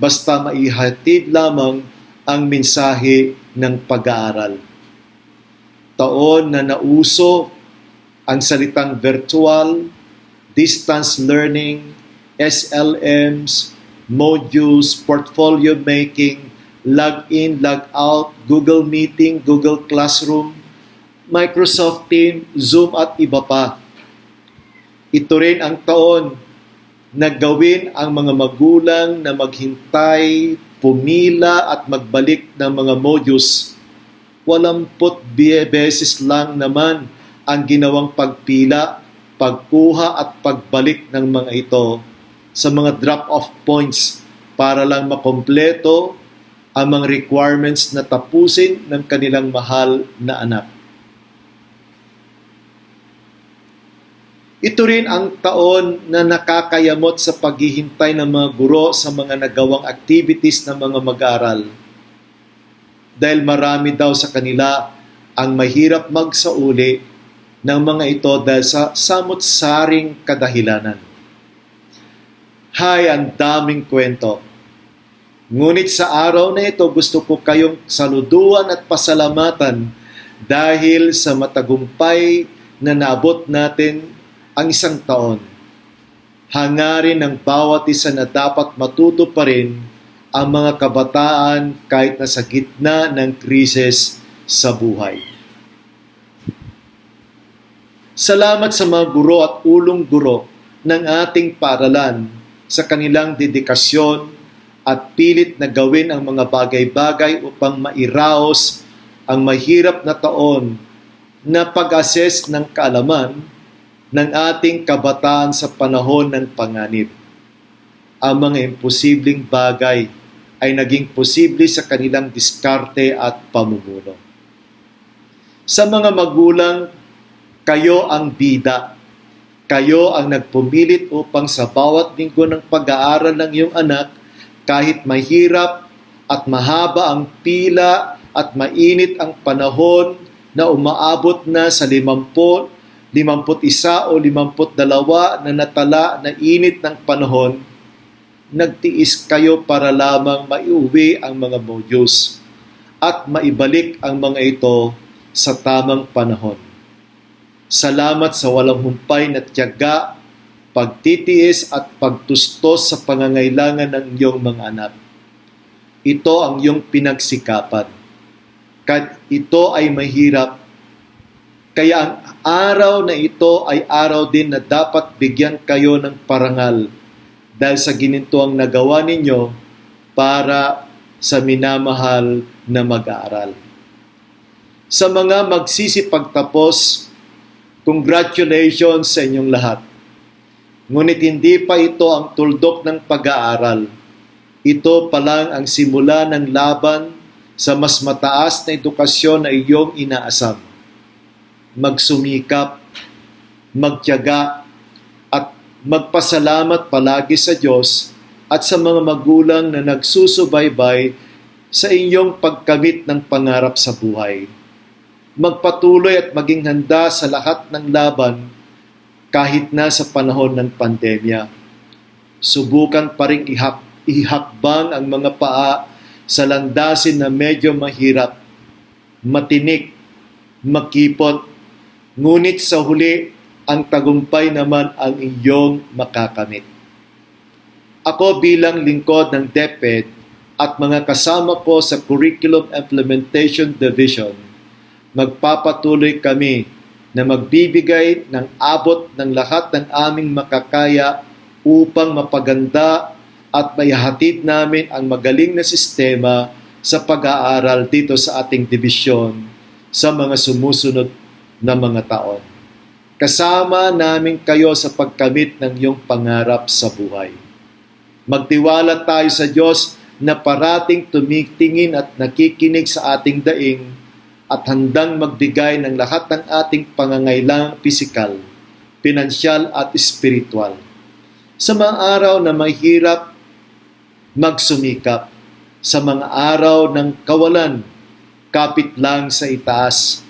basta maihatid lamang ang mensahe ng pag-aaral. Taon na nauso ang salitang virtual, distance learning, SLMs, modules, portfolio making, log-in, log-out, Google Meeting, Google Classroom, Microsoft Teams, Zoom at iba pa. Ito rin ang taon na gawin ang mga magulang na maghintay, pumila at magbalik ng mga modules. 80 beses lang naman ang ginawang pagpila, pagkuha at pagbalik ng mga ito sa mga drop-off points para lang makompleto ang mga requirements na tapusin ng kanilang mahal na anak. Ito rin ang taon na nakakayamot sa paghihintay ng mga guro sa mga nagawang activities ng mga mag-aaral. Dahil marami daw sa kanila ang mahirap magsauli ng mga ito dahil sa samot-saring kadahilanan. Hay, ang daming kwento. Ngunit sa araw na ito, gusto ko kayong saluduan at pasalamatan dahil sa matagumpay na naabot natin ang isang taon. Hangarin ng bawat isa na dapat matuto pa rin ang mga kabataan kahit nasa gitna ng krisis sa buhay. Salamat sa mga guro at ulong guro ng ating paaralan sa kanilang dedikasyon at pilit na gawin ang mga bagay-bagay upang mairaos ang mahirap na taon na pag-assess ng kaalaman ng ating kabataan sa panahon ng panganib. Ang mga imposibleng bagay ay naging posible sa kanilang diskarte at pamumuno. Sa mga magulang, kayo ang bida. Kayo ang nagpumilit upang sa bawat linggo ng pag-aaral ng iyong anak, kahit mahirap at mahaba ang pila at mainit ang panahon na umaabot na sa 50, 51 o 52 na natala na init ng panahon, nagtiis kayo para lamang maiuwi ang mga modules at maibalik ang mga ito sa tamang panahon. Salamat sa walang humpay na tiyaga, pagtitiis at pagtustos sa pangangailangan ng iyong mga anak. Ito ang iyong pinagsikapan. Kahit ito ay mahirap, kaya ang araw na ito ay araw din na dapat bigyan kayo ng parangal dahil sa gininto ang nagawa ninyo para sa minamahal na mag-aaral. Sa mga magsisipagtapos, congratulations sa inyong lahat. Ngunit hindi pa ito ang tuldok ng pag-aaral. Ito pa lang ang simula ng laban sa mas mataas na edukasyon na iyong inaasam. Magsumikap, magtiyaga, at magpasalamat palagi sa Diyos at sa mga magulang na nagsusubaybay sa inyong pagkamit ng pangarap sa buhay. Magpatuloy at maging handa sa lahat ng laban kahit na sa panahon ng pandemya. Subukan pa rin ihakbang ang mga paa sa landasin na medyo mahirap, matinik, makipot, ngunit sa huli, ang tagumpay naman ang inyong makakamit. Ako bilang lingkod ng DepEd at mga kasama ko sa Curriculum Implementation Division, magpapatuloy kami na magbibigay ng abot ng lahat ng aming makakaya upang mapaganda at maihatid namin ang magaling na sistema sa pag-aaral dito sa ating dibisyon sa mga sumusunod na mga taon. Kasama namin kayo sa pagkamit ng iyong pangarap sa buhay. Magtiwala tayo sa Diyos na parating tumitingin at nakikinig sa ating daing at handang magbigay ng lahat ng ating pangangailangang pisikal, pinansyal at espiritual. Sa mga araw na mahirap, magsumikap. Sa mga araw ng kawalan, kapit lang sa itaas.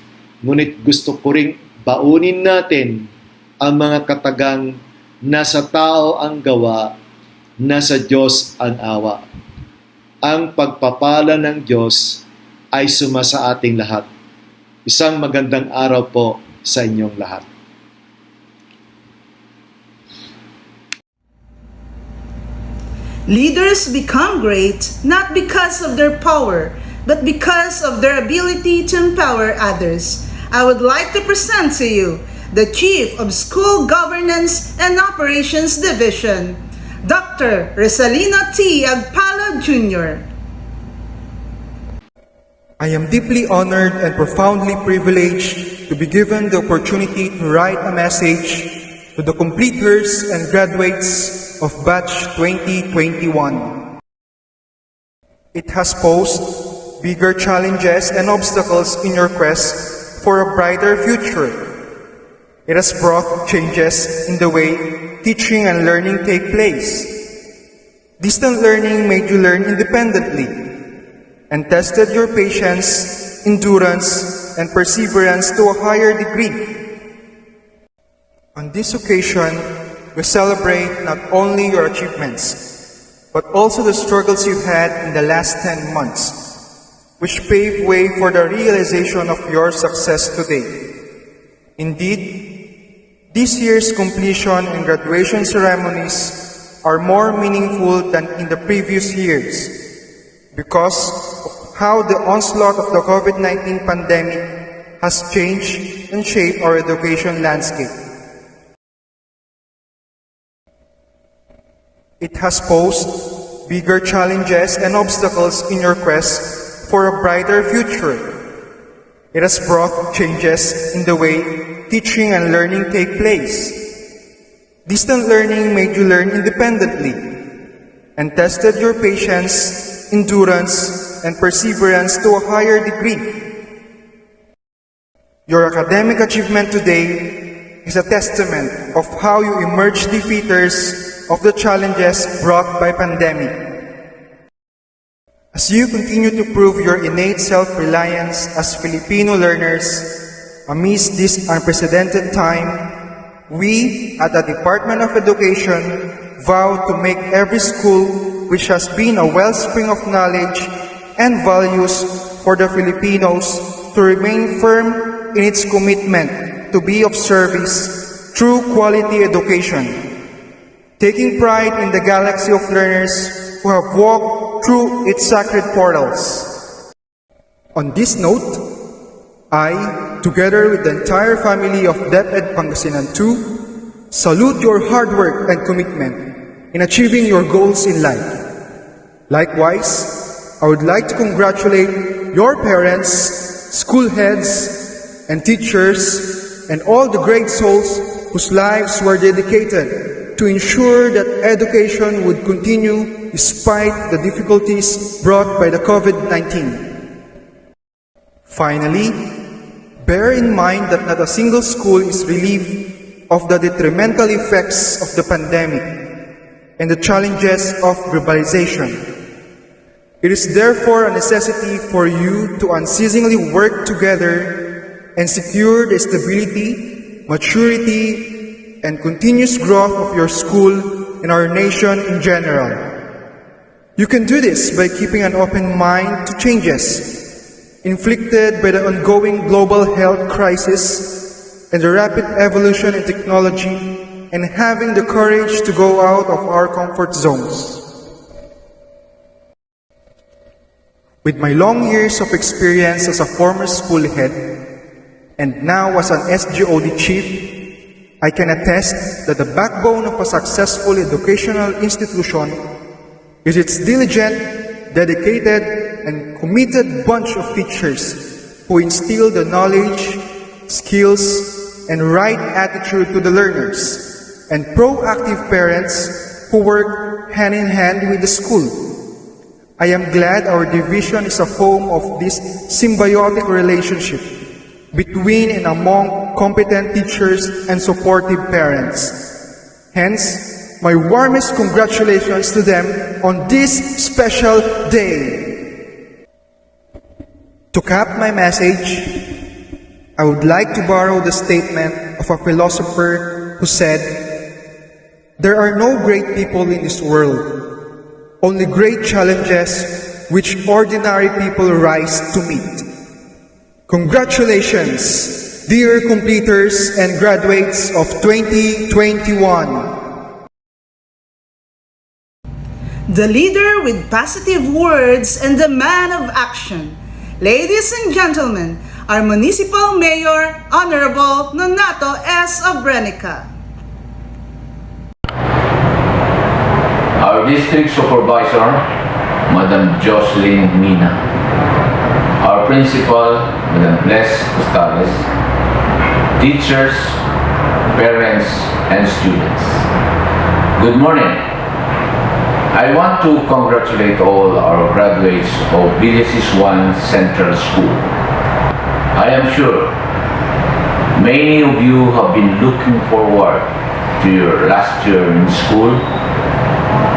Ngunit gusto ko ring baunin natin ang mga katagang nasa tao ang gawa, nasa Diyos ang awa. Ang pagpapala ng Diyos ay sumasa ating lahat. Isang magandang araw po sa inyong lahat. Leaders become great not because of their power, but because of their ability to empower others. I would like to present to you the Chief of School Governance and Operations Division, Dr. Resalino T. Agpalo Jr. I am deeply honored and profoundly privileged to be given the opportunity to write a message to the completers and graduates of Batch 2021. It has posed bigger challenges and obstacles in your quest for a brighter future. It has brought changes in the way teaching and learning take place. Distant learning made you learn independently and tested your patience, endurance, and perseverance to a higher degree. On this occasion, we celebrate not only your achievements, but also the struggles you've had in the last 10 months, which pave way for the realization of your success today. Indeed, this year's completion and graduation ceremonies are more meaningful than in the previous years because of how the onslaught of the COVID-19 pandemic has changed and shaped our education landscape. It has posed bigger challenges and obstacles in your quest for a brighter future. It has brought changes in the way teaching and learning take place. Distant learning made you learn independently and tested your patience, endurance, and perseverance to a higher degree. Your academic achievement today is a testament of how you emerged defeaters of the challenges brought by pandemic. As you continue to prove your innate self-reliance as Filipino learners, amidst this unprecedented time, we at the Department of Education vow to make every school which has been a wellspring of knowledge and values for the Filipinos to remain firm in its commitment to be of service through quality education, taking pride in the galaxy of learners who have walked through its sacred portals. On this note, I, together with the entire family of DepEd Pangasinan 2, salute your hard work and commitment in achieving your goals in life. Likewise, I would like to congratulate your parents, school heads, and teachers, and all the great souls whose lives were dedicated to ensure that education would continue despite the difficulties brought by the COVID-19. Finally, bear in mind that not a single school is relieved of the detrimental effects of the pandemic and the challenges of globalization. It is therefore a necessity for you to unceasingly work together and secure the stability, maturity, and continuous growth of your school and our nation in general. You can do this by keeping an open mind to changes inflicted by the ongoing global health crisis and the rapid evolution in technology, and having the courage to go out of our comfort zones. With my long years of experience as a former school head and now as an SGOD chief, I can attest that the backbone of a successful educational institution is its diligent, dedicated, and committed bunch of teachers who instill the knowledge, skills, and right attitude to the learners, and proactive parents who work hand in hand with the school. I am glad our division is a home of this symbiotic relationship between and among competent teachers and supportive parents. Hence, my warmest congratulations to them on this special day. To cap my message, I would like to borrow the statement of a philosopher who said, "There are no great people in this world, only great challenges which ordinary people rise to meet." Congratulations, dear completers and graduates of 2021. The leader with positive words and the man of action. Ladies and gentlemen, our Municipal Mayor, Honorable Nonato S. Obrenica. our district supervisor, Madam Jocelyn Mina, our principal, Madam Bless Costales, teachers, parents, and students. Good morning. I want to congratulate all our graduates of Villasis 1 Central School. I am sure many of you have been looking forward to your last year in school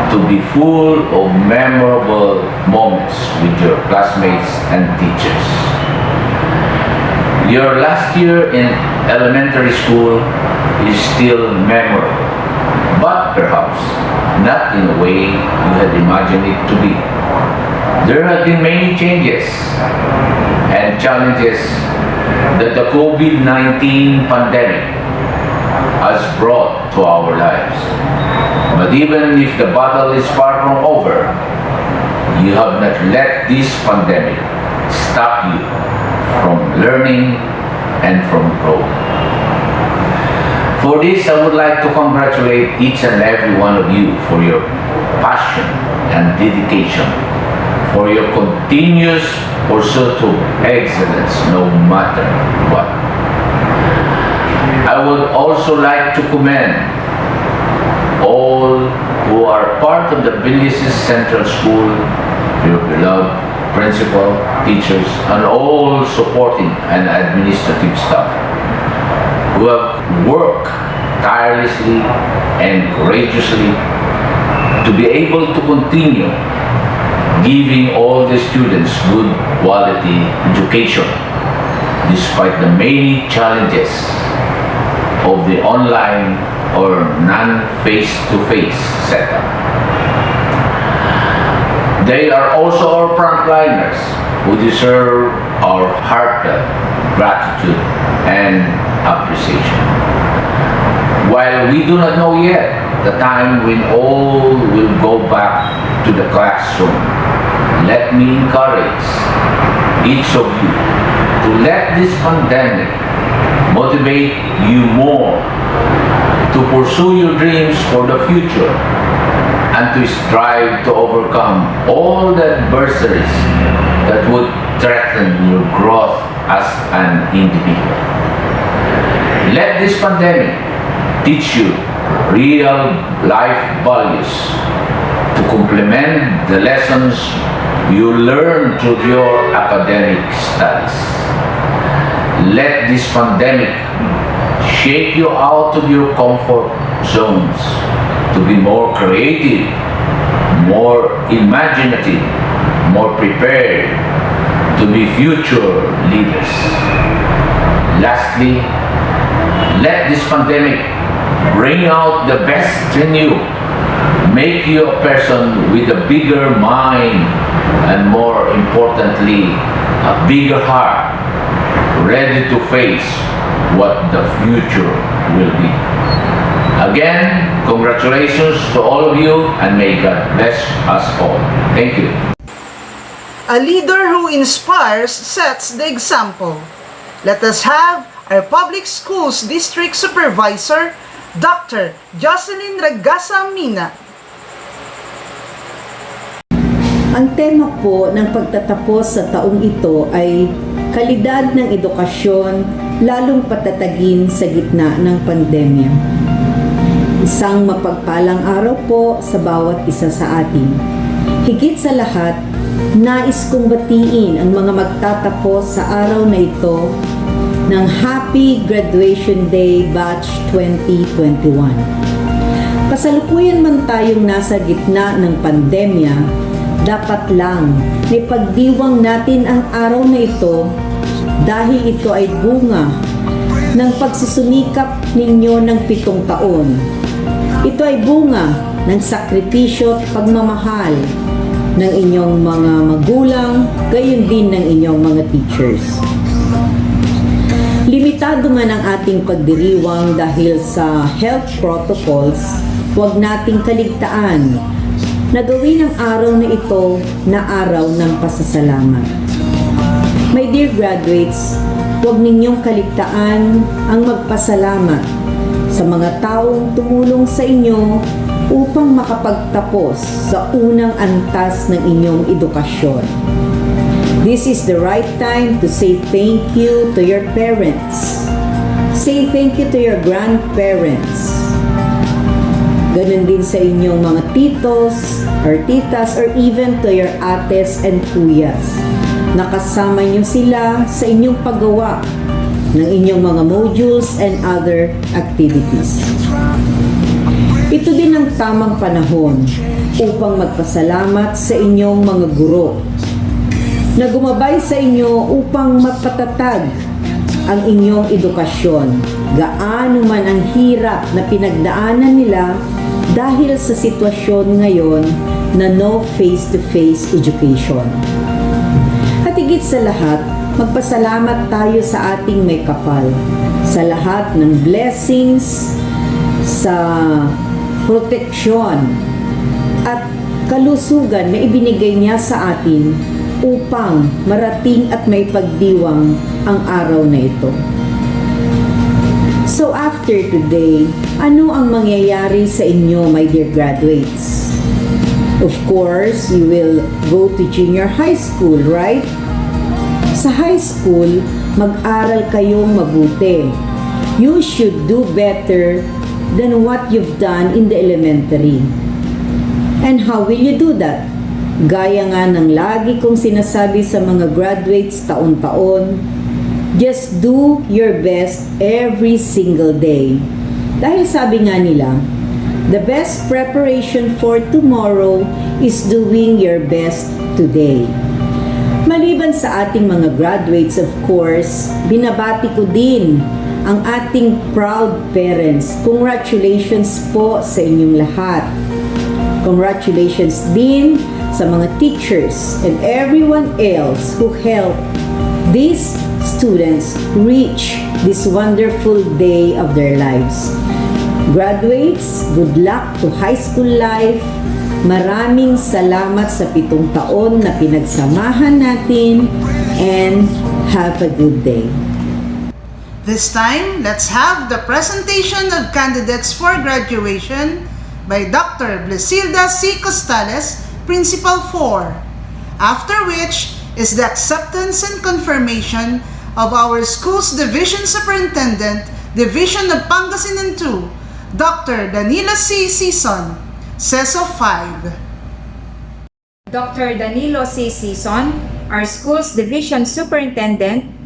to be full of memorable moments with your classmates and teachers. Your last year in elementary school is still memorable, but perhaps not in the way you had imagined it to be. There have been many changes and challenges that the COVID-19 pandemic has brought to our lives. But even if the battle is far from over, you have not let this pandemic stop you from learning and from growing. For this, I would like to congratulate each and every one of you for your passion and dedication, for your continuous pursuit of excellence no matter what. I would also like to commend all who are part of the Villasis Central School, your beloved principal, teachers, and all supporting and administrative staff who have worked tirelessly and courageously to be able to continue giving all the students good quality education despite the many challenges of the online or non-face-to-face setup. They are also our frontliners who deserve our heartfelt gratitude and appreciation. While we do not know yet the time when all will go back to the classroom, let me encourage each of you to let this pandemic motivate you more to pursue your dreams for the future and to strive to overcome all the adversities that would threaten your growth as an individual. Let this pandemic teach you real life values to complement the lessons you learn through your academic studies. Let this pandemic shake you out of your comfort zones to be more creative, more imaginative, more prepared to be future leaders. Lastly, let this pandemic bring out the best in you, make you a person with a bigger mind and, more importantly, a bigger heart, ready to face what the future will be. Again, congratulations to all of you, and may God bless us all. Thank you. A leader who inspires sets the example. Let us have our Public Schools District Supervisor, Dr. Jocelyn Ragasa Mina. Ang tema po ng pagtatapos sa taong ito ay kalidad ng edukasyon, lalong patatagin sa gitna ng pandemya. Isang mapagpalang araw po sa bawat isa sa atin. Higit sa lahat, nais kong batiin ang mga magtatapos sa araw na ito ng Happy Graduation Day Batch 2021. Kasalukuyan man tayong nasa gitna ng pandemya, dapat lang na ipagdiwang natin ang araw na ito dahil ito ay bunga ng pagsusumikap ninyo ng 7 taon. Ito ay bunga ng sakripisyo at pagmamahal ng inyong mga magulang, gayon din ng inyong mga teachers. Limitado man ang ating pagdiriwang dahil sa health protocols, huwag nating kaligtaan na gawin ang araw na ito na araw ng pasasalamat. My dear graduates, huwag ninyong kaligtaan ang magpasalamat sa mga taong tumulong sa inyo upang makapagtapos sa unang antas ng inyong edukasyon. This is the right time to say thank you to your parents. Say thank you to your grandparents. Ganun din sa inyong mga titos or titas or even to your ates and kuyas. Nakasama niyo sila sa inyong paggawa ng inyong mga modules and other activities. Ito din ang tamang panahon upang magpasalamat sa inyong mga guro na gumabay sa inyo upang mapatatag ang inyong edukasyon. Gaano man ang hirap na pinagdaanan nila dahil sa sitwasyon ngayon na no face-to-face education. At higit sa lahat, magpasalamat tayo sa ating may kapal, sa lahat ng blessings, sa proteksyon at kalusugan na ibinigay niya sa atin upang marating at may pagdiwang ang araw na ito. So after today, ano ang mangyayari sa inyo, my dear graduates? Of course, you will go to junior high school, right? Sa high school, mag-aral kayong mabuti. You should do better than what you've done in the elementary. And how will you do that? Gaya nga ng lagi kong sinasabi sa mga graduates taon-taon, just do your best every single day. Dahil sabi nga nila, the best preparation for tomorrow is doing your best today. Maliban sa ating mga graduates, of course, binabati ko din ang ating proud parents. Congratulations po sa inyong lahat. Congratulations din sa mga teachers and everyone else who helped these students reach this wonderful day of their lives. Graduates, good luck to high school life. Maraming salamat sa 7 taon na pinagsamahan natin and have a good day. This time, let's have the presentation of candidates for graduation by Dr. Blesilda C. Costales, Principal 4. After which is the acceptance and confirmation of our school's Division Superintendent, Division of Pangasinan 2, Dr. Danilo C. Sison, CESO 5. Dr. Danilo C. Sison, our school's Division Superintendent,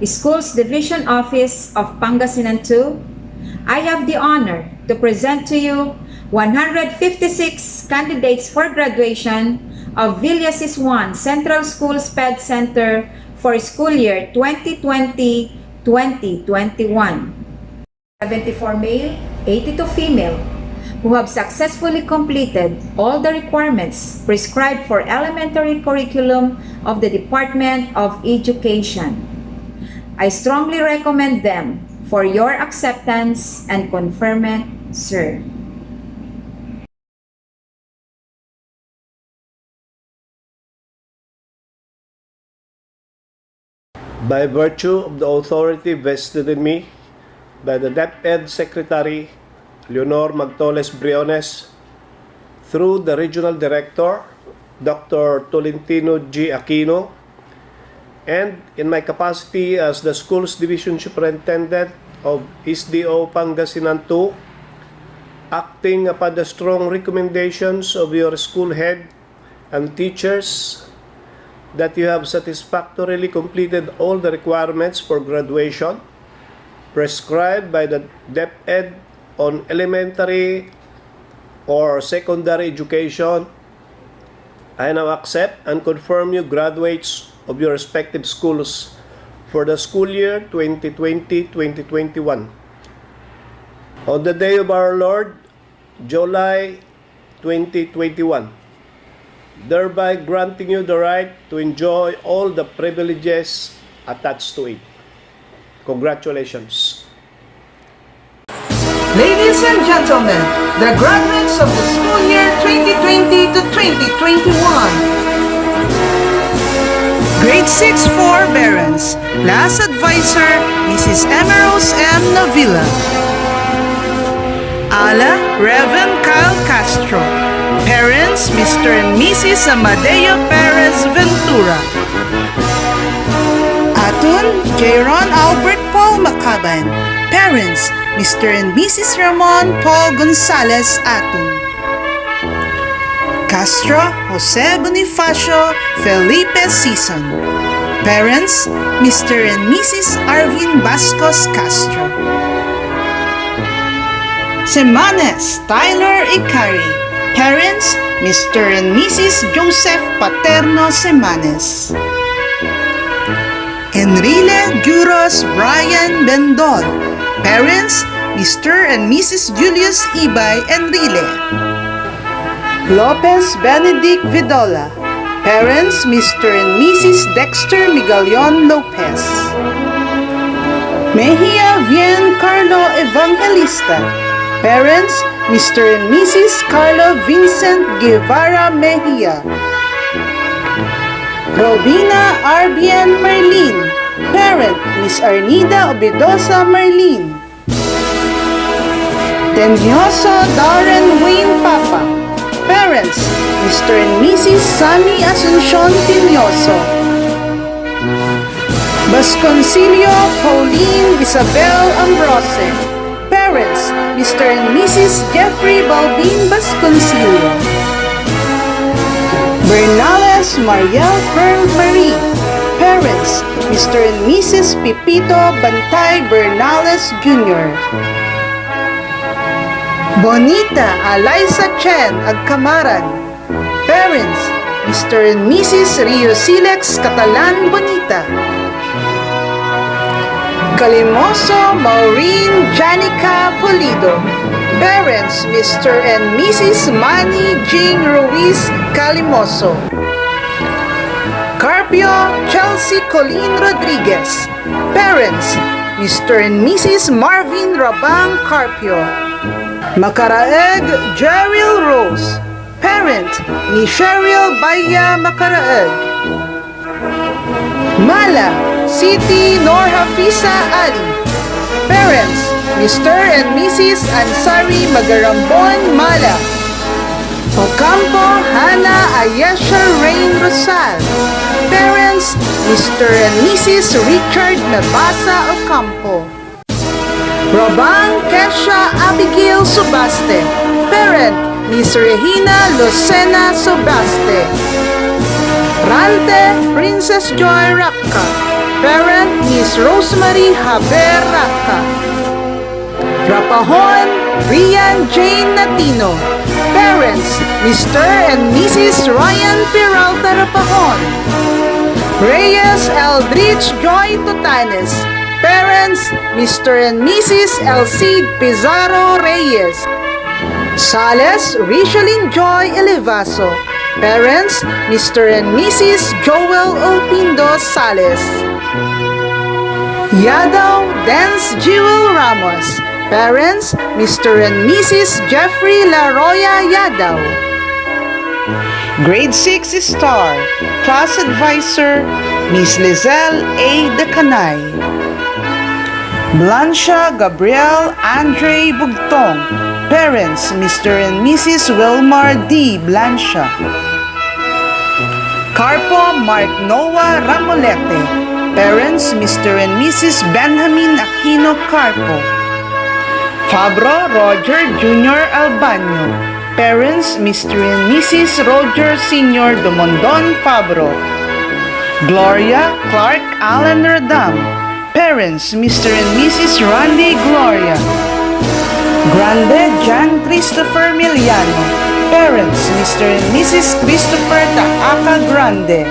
Schools Division Office of Pangasinan 2, I have the honor to present to you 156 candidates for graduation of Villasis 1 Central School SPED Center for school year 2020-2021. 74 male, 82 female, who have successfully completed all the requirements prescribed for elementary curriculum of the Department of Education. I strongly recommend them for your acceptance and conferment, sir. By virtue of the authority vested in me by the DepEd Secretary Leonor Magtoles Briones, through the Regional Director, Dr. Tolentino G. Aquino, and in my capacity as the Schools Division Superintendent of SDO Pangasinan 2, acting upon the strong recommendations of your school head and teachers, that you have satisfactorily completed all the requirements for graduation prescribed by the DepEd on elementary or secondary education. I now accept and confirm you graduates of your respective schools for the school year 2020-2021. On the day of our Lord, July 2021, thereby granting you the right to enjoy all the privileges attached to it. Congratulations. Ladies and gentlemen, the graduates of the school year 2020 to 2021. Grade 6 forbearance, Class Advisor, Mrs. Emerose M. Navilla. Ala Reverend Kyle Castro. Parents, Mr. and Mrs. Amadeo Perez Ventura. Atun, Jayron Albert Paul Macaban. Parents, Mr. and Mrs. Ramon Paul Gonzalez Atun. Castro, Jose Bonifacio Felipe Season. Parents, Mr. and Mrs. Arvin Bascos Castro. Semanes, Tyler Ikari. Parents, Mr. and Mrs. Joseph Paterno Semanes. Enrile Duros Brian Bendol. Parents, Mr. and Mrs. Julius Ibay Enrile. Lopez Benedict Vidola. Parents, Mr. and Mrs. Dexter Migalion Lopez. Mejia Bien Carlo Evangelista. Parents, Mr. and Mrs. Carlo Vincent Guevara Mejia. Robina Arbian Merlin. Parent, Miss Arnida Obedosa Merlin. Tenyoso Darren Wayne Papa. Parents, Mr. and Mrs. Sammy Asuncion Tinyoso. Basconcillo Pauline Isabel Ambrose. Parents, Mr. and Mrs. Jeffrey Balbin Basconcillo. Bernales Mariel Pearl Marie. Parents, Mr. and Mrs. Pipito Bantay Bernales Jr. Bonita Eliza Chen Agkamaran. Parents, Mr. and Mrs. Rio Silex Catalan Bonita. Calimoso Maureen Janica Pulido. Parents, Mr. and Mrs. Manny Jing Ruiz Calimoso. Carpio Chelsea Colleen Rodriguez. Parents, Mr. and Mrs. Marvin Rabang Carpio. Macaraeg Jerril Rose. Parent, ni Cheryl Baya Macaraeg. Mala Siti Norhafisa Ali. Parents, Mr. and Mrs. Ansari Magarambon Mala. Ocampo Hana Ayesha Rain Rosal. Parents, Mr. and Mrs. Richard Nabasa Ocampo. Robang Kesha Abigail Subaste. Parent, Miss Regina Lucena Subaste. Rante Princess Joy Raka. Parent, Miss Rosemary Haber Raka. Rapahon Rian Jane Natino. Parents, Mr. and Mrs. Ryan Peralta Rapahon. Reyes Eldridge Joy Tutanes. Parents, Mr. and Mrs. Elcide Pizarro Reyes. Sales Richelyn Joy Elevaso. Parents, Mr. and Mrs. Joel Olpindo Sales. Yadaw Dance Jewel Ramos. Parents, Mr. and Mrs. Jeffrey Laroya Yadaw. Grade 6 Star, Class Advisor, Miss Lizelle A. Decanay. Blancha Gabriel Andre Bugtong. Parents, Mr. and Mrs. Wilmar D. Blancha. Carpo Mark Noah Ramolete. Parents, Mr. and Mrs. Benjamin Aquino Carpo. Fabro Roger Jr. Albanyo. Parents, Mr. and Mrs. Roger Sr. Domondon Fabro. Gloria Clark Allen Radam. Parents, Mr. and Mrs. Randy Gloria. Grande Jan Christopher Miliano. Parents, Mr. and Mrs. Christopher Taaka Grande.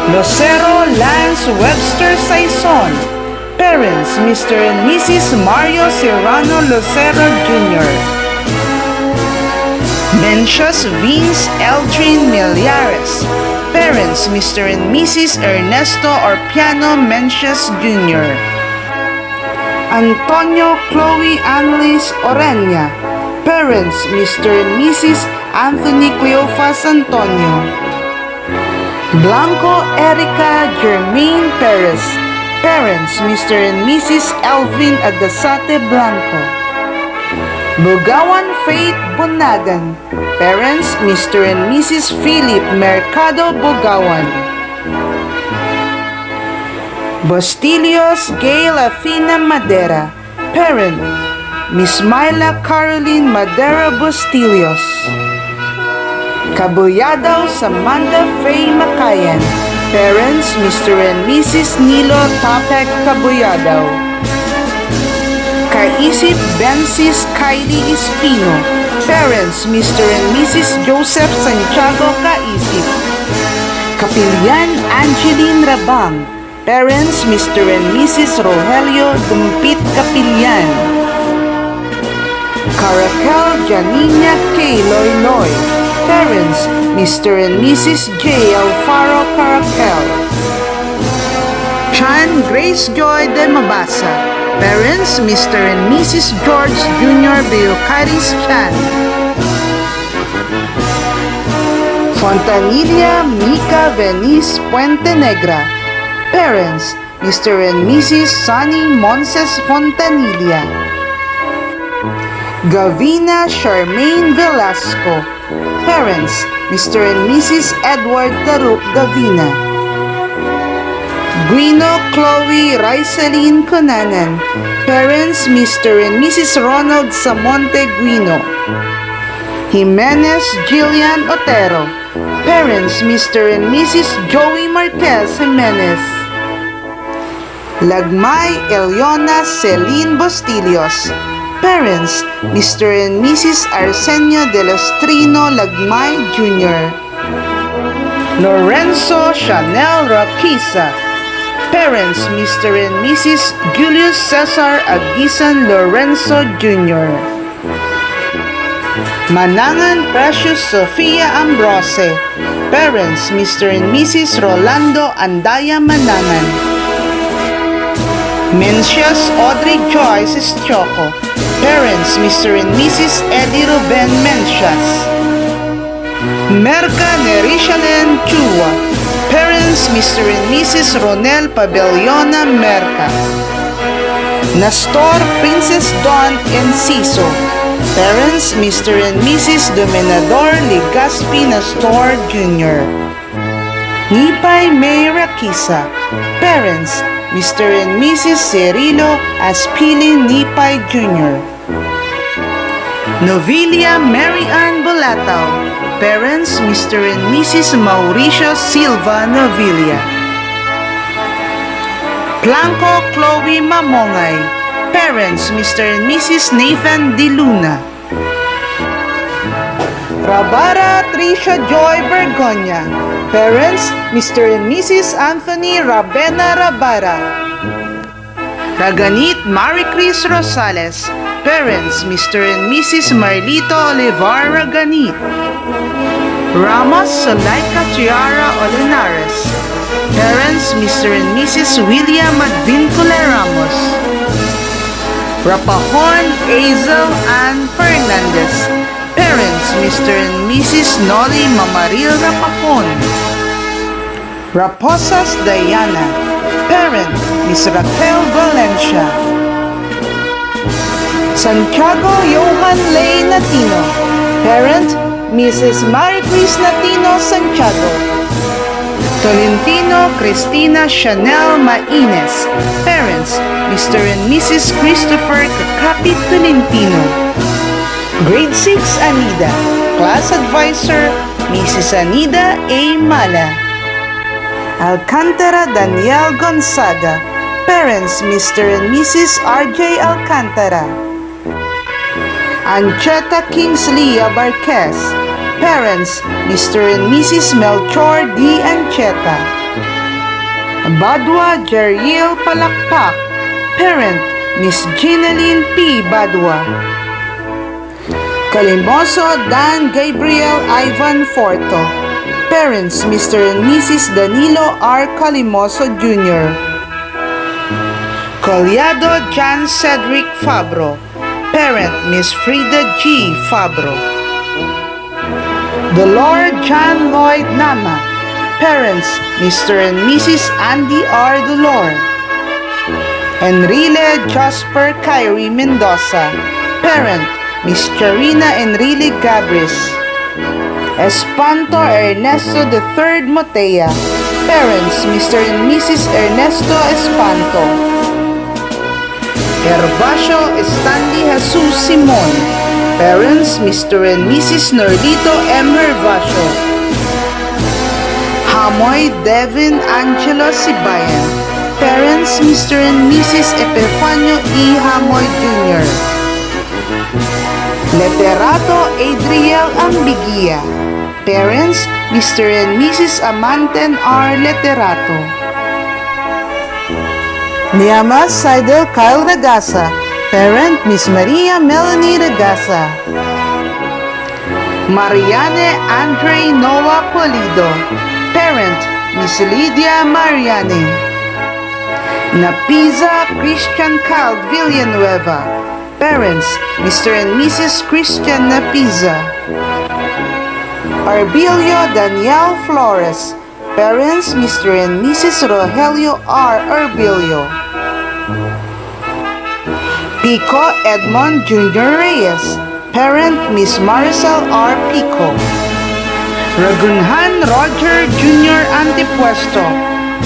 Lucero Lance Webster Saison. Parents, Mr. and Mrs. Mario Serrano Lucero Jr. Mencius Vince Eldrin Millares. Parents, Mr. and Mrs. Ernesto Orpiano Mencius Jr. Antonio Chloe Annalise Orenya. Parents, Mr. and Mrs. Anthony Cleofas Antonio. Blanco Erica Germaine Perez. Parents, Mr. and Mrs. Elvin Agasate Blanco. Bugawan Faith Bunagan. Parents, Mr. and Mrs. Philip Mercado Bugawan. Bostilios Gail Afina Madera. Parent, Miss Myla Caroline Madera Bostilios. Kabuyadaw Samantha Faye Makayan. Parents, Mr. and Mrs. Nilo Tapek Kabuyadaw. Kaisip Bensis Kylie Espino. Parents, Mr. and Mrs. Joseph Santiago Kaisip. Kapilyan Angeline Rabang. Parents, Mr. and Mrs. Rogelio Dumpit Kapilyan. Caracal Janina K. Loyloy. Parents, Mr. and Mrs. J. Alfaro Caracal. Chan Grace Joy de Mabasa. Parents, Mr. and Mrs. George Jr. Beocaris Chan. Fontanilla Mica Venice Puente Negra. Parents, Mr. and Mrs. Sunny Monses Fontanilla. Gavina Charmaine Velasco. Parents, Mr. and Mrs. Edward Taruk Gavina. Guino Chloe Riceline Conanan. Parents, Mr. and Mrs. Ronald Samonte Guino. Jimenez Jillian Otero. Parents, Mr. and Mrs. Joey Marquez Jimenez. Lagmay Eliona Celine Bostilios. Parents, Mr. and Mrs. Arsenio de los Trino Lagmay Jr. Lorenzo Chanel Raquisa. Parents, Mr. and Mrs. Julius Cesar Agisan Lorenzo Jr. Manangan Precious Sofia Ambrose. Parents, Mr. and Mrs. Rolando Andaya Manangan. Mencias Audrey Joyce Eschoco. Parents, Mr. and Mrs. Eddie Ruben Mencias. Merca Nerishanen Chua. Parents, Mr. and Mrs. Ronel Pabellona Merca. Nastor Princess Dawn Enciso. Parents, Mr. and Mrs. Dominador Ligaspi Nastor Jr. Nipay May Rakisa. Parents, Mr. and Mrs. Cirilo Aspili Nipay Jr. Novilia Mary Ann Bolatao. Parents, Mr. and Mrs. Mauricio Silva Novilia. Blanco Chloe Mamongay. Parents, Mr. and Mrs. Nathan Di Luna. Rabara Tricia Joy Bergonya. Parents, Mr. and Mrs. Anthony Rabena Rabara. Raganit Marie Chris Rosales. Parents, Mr. and Mrs. Marlito Olivar Raganit. Ramos Solaika Chiara Olinares. Parents, Mr. and Mrs. William Advincula Ramos. Rapahon Azel Ann Fernandez. Parents, Mr. and Mrs. Nolly Mamaril Rapahon. Raposas Diana. Parent, Miss Raquel Valencia. Santiago Johan Lay Natino. Parent, Mrs. Maricris Natino Santiago. Tolentino Cristina Chanel Maines. Parents, Mr. and Mrs. Christopher Kakapi Tolentino. Grade 6 Anida. Class Advisor, Mrs. Anida A. Mala. Alcantara Daniel Gonzaga. Parents, Mr. and Mrs. R.J. Alcantara. Ancheta Kingsley Abarquez. Parents, Mr. and Mrs. Melchor D. Ancheta. Badwa Jeriel Palakpak. Parent, Miss Ginaline P. Badwa. Calimoso Dan Gabriel Ivan Forto. Parents, Mr. and Mrs. Danilo R. Calimoso Jr. Collado John Cedric Fabro. Parent, Miss Frida G. Fabro. Dolor John Lloyd Nama. Parents, Mr. and Mrs. Andy R. Dolor. Enrile Jasper Kyrie Mendoza. Parent, Miss Charina Enrile Gabris. Espanto Ernesto III Motea. Parents, Mr. and Mrs. Ernesto Espanto. Herbacio Stanley Jesus Simon. Parents, Mr. and Mrs. Nordito M. Herbacio. Hamoy Devin Angelo Sibayan. Parents, Mr. and Mrs. Epifanio E. Hamoy Jr. Leterato Adriel Ambigia. Parents, Mr. and Mrs. Amanten R. Leterato. Niamas Seidel Kyle Ragasa. Parent, Miss Maria Melanie Ragasa. Mariane Andre Noah Polido. Parent, Miss Lydia Mariane. Napiza Christian Cal Villanueva. Parents, Mr. and Mrs. Christian Napiza. Arbilio Daniel Flores. Parents, Mr. and Mrs. Rogelio R. Arbilio. Pico Edmond Jr. Reyes. Parent, Miss Maricel R. Pico. Ragunhan Roger Jr. Antipuesto.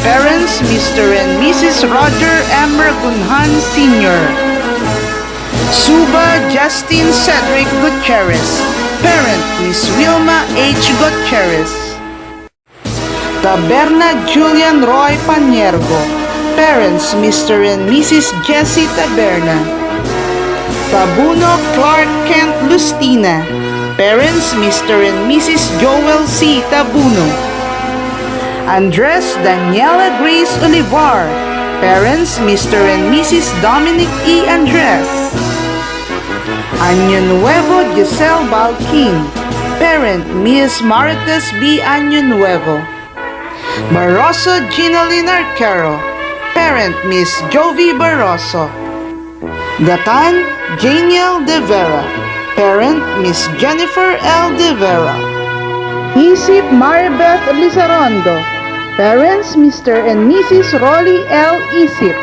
Parents, Mr. and Mrs. Roger M. Ragunhan Sr. Suba Justin Cedric Gutierrez. Parent, Miss Wilma H. Gutierrez. Taberna Julian Roy Paniergo. Parents, Mr. and Mrs. Jessie Taberna. Tabuno Clark Kent Lustina. Parents, Mr. and Mrs. Joel C. Tabuno. Andres Daniela Grace Olivar. Parents, Mr. and Mrs. Dominic E. Andres. Año Nuevo Giselle Balkin. Parent, Miss Marites B. Año Nuevo. Barroso Ginaline Arquero. Parent, Miss Jovi Barroso. Gatan Janiel De Vera. Parent, Miss Jennifer L. De Vera. Isip Maribeth Lizarondo. Parents, Mr. and Mrs. Rolly L. Isip.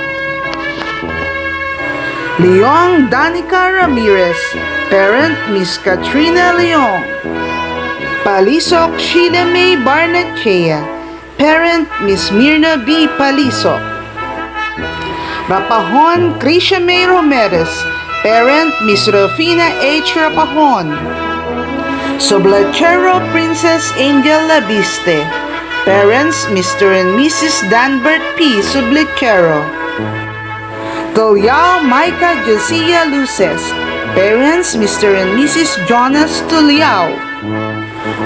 Leong Danica Ramirez. Parent, Miss Katrina Leong. Palisok Sheila May Barnechea. Parent, Miss Mirna B. Palisok. Rapahon Krisha May Romeres. Parent, Miss Rufina H. Rapahon. Soblachero Princess Angel Labiste. Parents, Mr. and Mrs. Danbert P. Soblachero. Tulyao Micah Josiah Luces. Parents, Mr. and Mrs. Jonas Tulyao.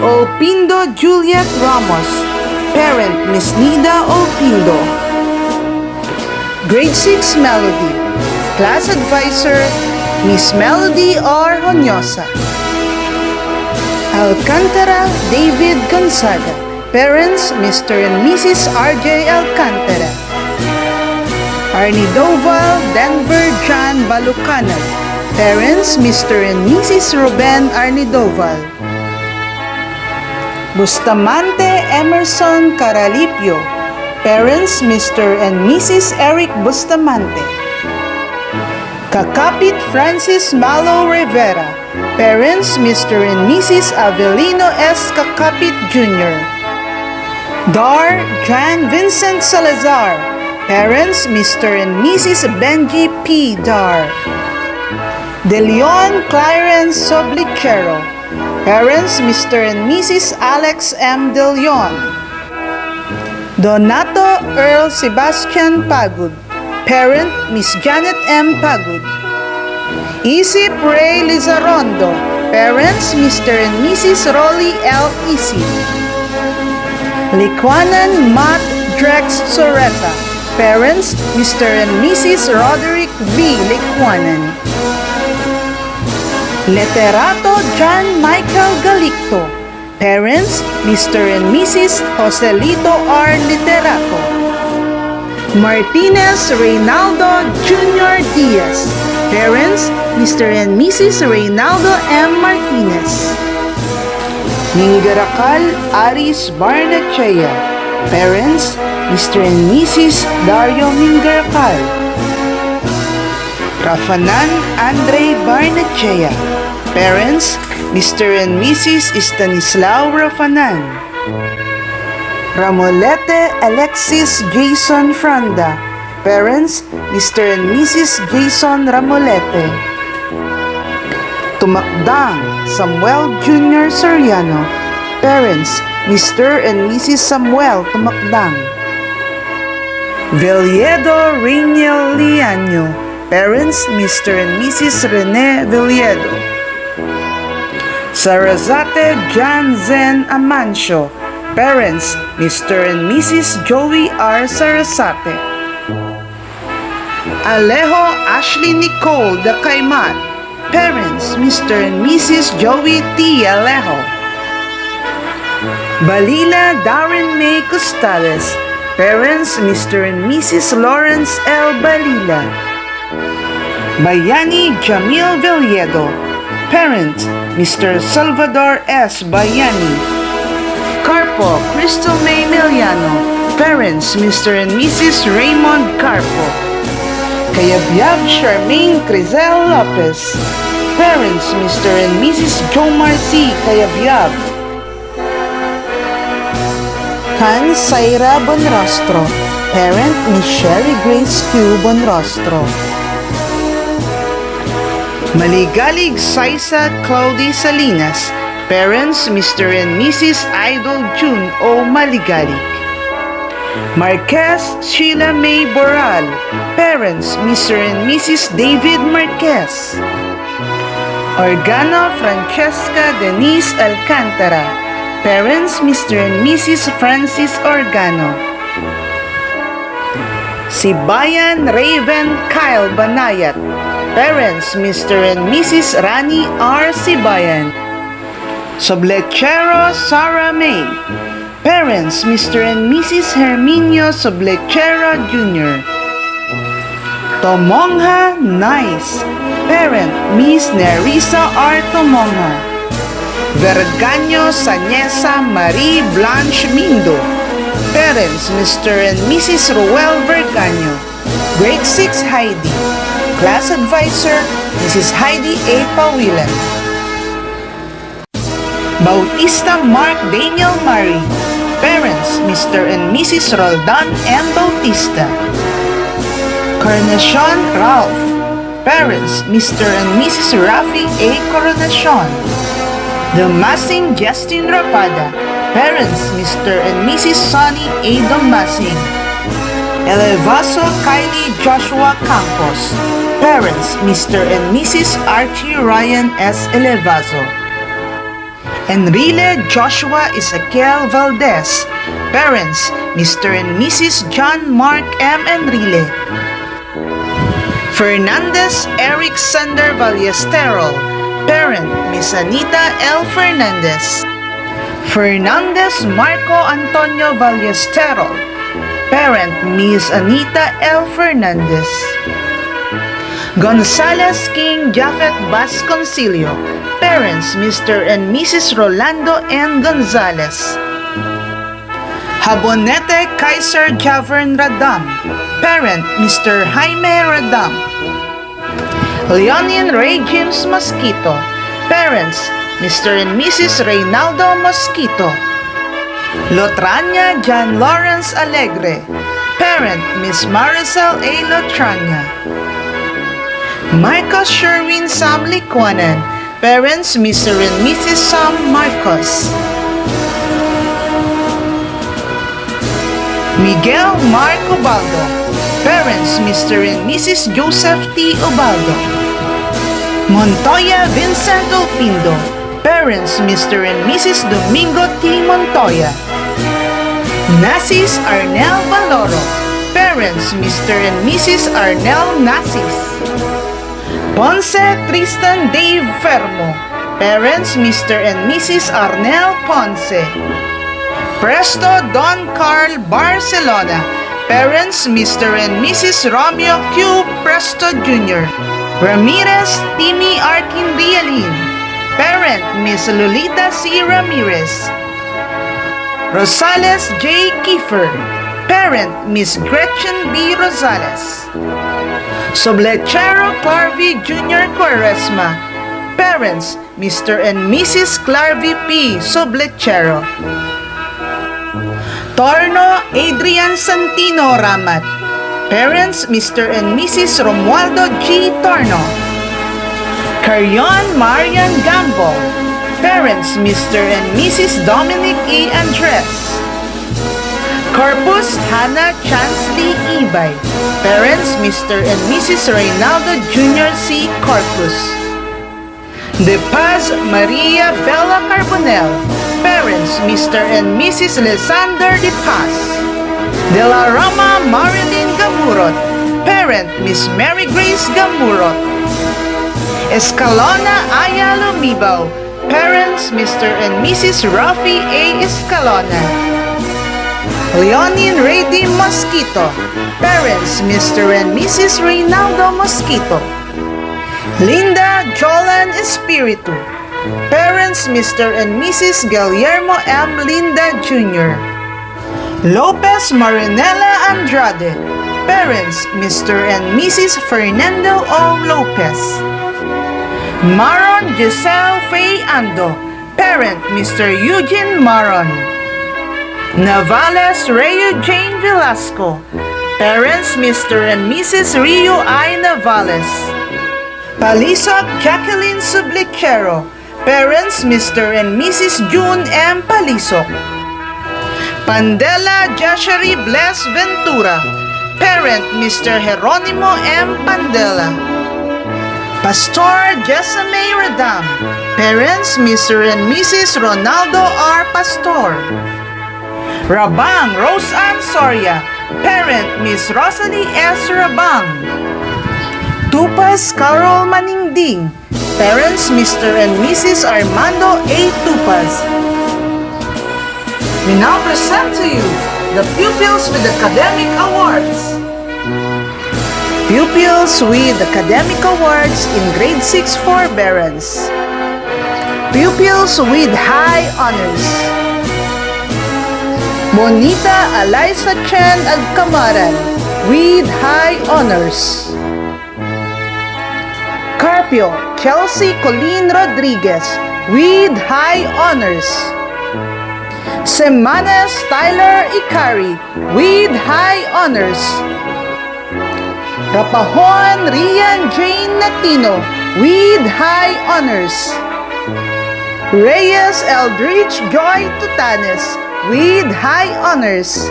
Opindo Juliet Ramos. Parent, Miss Nida Opindo. Grade 6 Melody. Class Advisor, Miss Melody R. Honyosa. Alcantara David Gonzaga. Parents, Mr. and Mrs. R.J. Alcantara. Arnidoval Denver John Balucanag. Parents, Mr. and Mrs. Ruben Arnidoval. Bustamante Emerson Caralipio. Parents, Mr. and Mrs. Eric Bustamante. Kakapit Francis Malo Rivera. Parents, Mr. and Mrs. Avelino S. Kakapit Jr. Dar John Vincent Salazar. Parents, Mr. and Mrs. Benji P. Dar. De Leon Clarence Soblichero. Parents, Mr. and Mrs. Alex M. De Leon. Donato Earl Sebastian Pagud. Parent, Miss Janet M. Pagud. Isip Ray Lizarondo. Parents, Mr. and Mrs. Rolly L. Isip. Liquanan Matt Drex Soreta. Parents, Mr. and Mrs. Roderick V. Liquanan. Leterato John Michael Galicto. Parents, Mr. and Mrs. Joselito R. Literato. Martinez Reynaldo Jr. Diaz. Parents, Mr. and Mrs. Reynaldo M. Martinez. Mingarakal Aris Barnechea. Parents, Mr. and Mrs. Dario Mingarakal. Rafanan Andre Barnechea. Parents, Mr. and Mrs. Stanislao Rafanan. Ramolete Alexis Jason Franda. Parents, Mr. and Mrs. Jason Ramolete. Tumakdang Samuel Jr. Soriano. Parents, Mr. and Mrs. Samuel Tumakdang. Villedo Rainiel Lianyo. Parents, Mr. and Mrs. Rene Villedo. Sarazate John Zen Amancio. Parents, Mr. and Mrs. Joey R. Sarasate. Alejo Ashley Nicole de Caiman. Parents, Mr. and Mrs. Joey T. Alejo. Balila Darren May Costales. Parents, Mr. and Mrs. Lawrence L. Balila. Bayani Jamil Villedo. Parent, Mr. Salvador S. Bayani. Carpo Crystal May Miliano. Parents, Mr. and Mrs. Raymond Carpo. Kayabyab Charmaine Crizel Lopez. Parents, Mr. and Mrs. Jomar C. Kayabyab. Can Saira Bonrostro. Parent, Miss Sherry Grace Q. Bonrostro. Maligalig Saisa Claudie Salinas. Parents, Mr. and Mrs. Idol June O. Maligalig. Marquez Sheila May Boral. Parents, Mr. and Mrs. David Marquez. Organo Francesca Denise Alcantara. Parents, Mr. and Mrs. Francis Organo. Sibayan Raven Kyle Banayat. Parents, Mr. and Mrs. Rani R. Sibayan. Soblechero Sarah May. Parents, Mr. and Mrs. Herminio Soblechero Jr. Tomongha Nice. Parent, Miss Nerissa R. Tomongha. Vergaño Sanyesa Marie Blanche Mindo. Parents, Mr. and Mrs. Ruel Vergaño. Grade 6 Heidi. Class Advisor, Mrs. Heidi A. Pawilan. Bautista Mark Daniel Murray. Parents, Mr. and Mrs. Roldan M. Bautista. Coronacion Ralph. Parents, Mr. and Mrs. Rafi A. Coronacion. Damasing Justin Rapada. Parents, Mr. and Mrs. Sonny A. Damasing. Elevaso Kylie Joshua Campos. Parents, Mr. and Mrs. Archie Ryan S. Elevaso. Enrile Joshua Ezequiel Valdez. Parents, Mr. and Mrs. John Mark M. Enrile. Fernandez Eric Sander Ballesteros. Parent, Miss Anita L. Fernandez. Fernandez Marco Antonio Ballesteros. Parent, Miss Anita L. Fernandez. Gonzalez King Japhet Vasconcillo. Parents, Mr. and Mrs. Rolando N. Gonzalez. Habonete Kaiser Javern Radam. Parent, Mr. Jaime Radam. Leonin Ray James Mosquito. Parents, Mr. and Mrs. Reynaldo Mosquito. Lotrania John Lawrence Alegre. Parent, Miss Maricel A. Lotrania. Marcos Sherwin Sam Liquanan. Parents, Mr. and Mrs. Sam Marcos. Miguel Mark Ubaldo. Parents, Mr. and Mrs. Joseph T. Ubaldo. Montoya Vincent Ulpindo. Parents, Mr. and Mrs. Domingo T. Montoya. Nasis Arnel Valoro. Parents, Mr. and Mrs. Arnel Nasis. Ponce Tristan Dave Fermo. Parents, Mr. and Mrs. Arnel Ponce. Presto Don Carl Barcelona. Parents, Mr. and Mrs. Romeo Q. Presto Jr. Ramirez Timmy Arkin Rialin. Parent, Miss Lolita C. Ramirez. Rosales J. Kiefer. Parent, Miss Gretchen B. Rosales. Soblechero Clarvi Jr. Quaresma. Parents, Mr. and Mrs. Clarvy P. Soblechero. Torno Adrian Santino Ramat. Parents, Mr. and Mrs. Romualdo G. Torno. Carion Marian Gambo. Parents, Mr. and Mrs. Dominic E. Andres. Corpus Hannah Chansley Ibay. Parents, Mr. and Mrs. Reynaldo Jr. C. Corpus. De Paz Maria Bella Carbonel. Parents, Mr. and Mrs. Lysander De Paz. De La Rama Marilyn Gamurot. Parent, Miss Mary Grace Gamurot. Escalona Aya Lumibaw. Parents, Mr. and Mrs. Rafi A. Escalona. Leonin Rady Mosquito. Parents, Mr. and Mrs. Reynaldo Mosquito. Linda Jolan Espiritu. Parents, Mr. and Mrs. Guillermo M. Linda Jr. Lopez Marinela Andrade. Parents, Mr. and Mrs. Fernando O. Lopez. Maron Giselle Faye Ando. Parent, Mr. Eugene Maron. Navales Rayo Jane Velasco. Parents, Mr. and Mrs. Rio I. Navales. Palisok Jacqueline Sublichero. Parents, Mr. and Mrs. June M. Palisok. Pandela Jashari Bless Ventura. Parent, Mr. Jeronimo M. Pandela. Pastor Jessamay Radam. Parents, Mr. and Mrs. Ronaldo R. Pastor. Rabang Rose Ann Soria. Parent, Miss Rosalie S. Rabang. Tupas Carol Maningding. Parents, Mr. and Mrs. Armando A. Tupas. We now present to you the pupils with academic awards. Pupils with academic awards in grade 6 forbearance. Pupils with high honors. Monita Eliza Chen Agkamaran with high honors. Carpio Chelsea Colleen Rodriguez with high honors. Semanes Tyler Ikari with high honors. Rapahon Rian Jane Natino with high honors. Reyes Eldridge Joy Tutanes with high honors.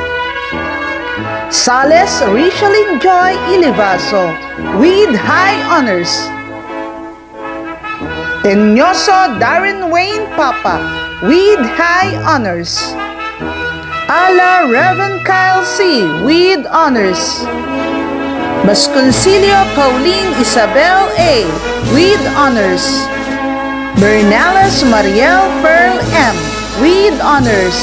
Sales Richelyn Joy Ilivaso with high honors. Tenyoso Darren Wayne Papa with high honors. Ala Reverend Kyle C. with honors. Basconcillo Pauline Isabel A. with honors. Bernales Mariel Pearl M. with honors.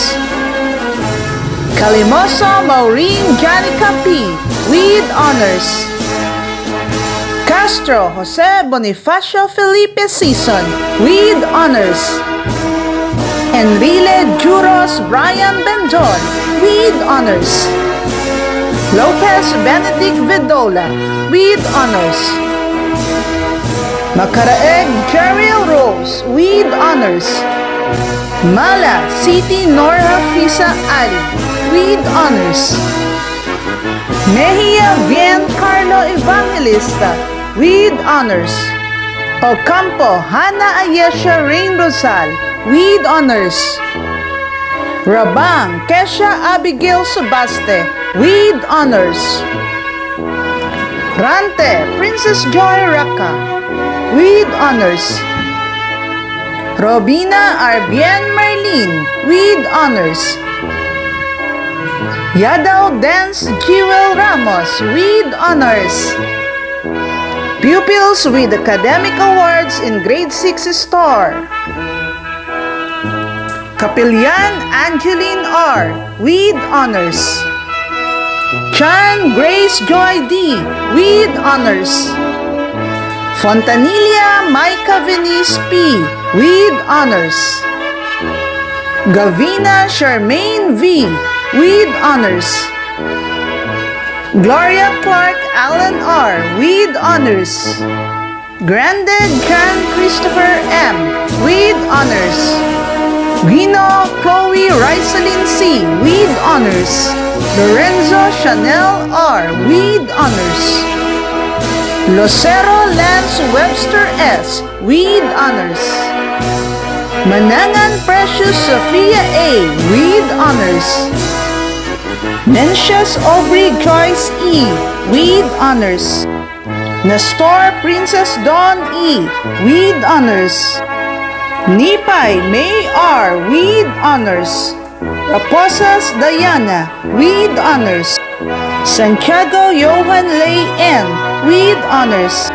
Calimoso Maureen Janica P. with honors. Castro Jose Bonifacio Felipe Season with honors. Enrile Juros Brian Benjon with honors. Lopez Benedict Vedola with honors. Macaraeg Jeriel Rose with honors. Mala City Nora Fisa Ali with honors. Mejia Bien Carlo Evangelista with honors. Ocampo Hana Ayesha Rain Rosal with honors. Rabang Kesha Abigail Subaste with honors. Rante Princess Joy Raka with honors. Robina Arbien Marlene with honors. Yadaw Dance Jewel Ramos with honors. Pupils with academic awards in grade 6 store. Capillan Angeline R. with honors. Chan Grace Joy D. with honors. Fontanilla Maika Venice P. with honors. Gavina Charmaine V. with honors. Gloria Clark Allen R. with honors. Grande John Christopher M. with honors. Gino Chloe Ricelin C. with honors. Lorenzo Chanel R. with honors. Lucero Lance Webster S. with honors. Manangan Precious Sophia A. with honors. Mencius Aubrey Joyce E. with honors. Nestor Princess Dawn E. with honors. Nipay May R. with honors. Raposas Diana with honors. Santiago Johan Lay N. with honors.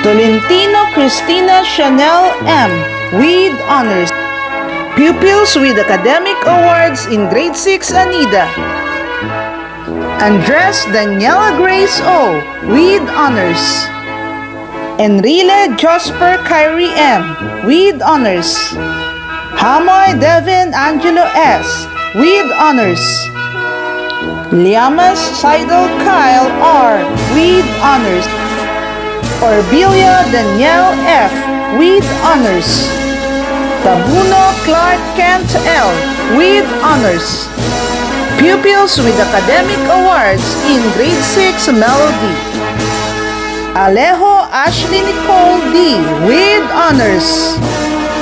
Tolentino Cristina Chanel M. with honors. Pupils with academic awards in grade 6 Anida. Andres Daniela Grace O. with honors. Enrile Josper Kyrie M. with honors. Hamoy Devin Angelo S. with honors. Liamas Seidel Kyle R. with honors. Orbilia Danielle F. with honors. Tabuno Clark Kent L. with honors. Pupils with academic awards in grade 6 Melody. Alejo Ashley Nicole D. with honors.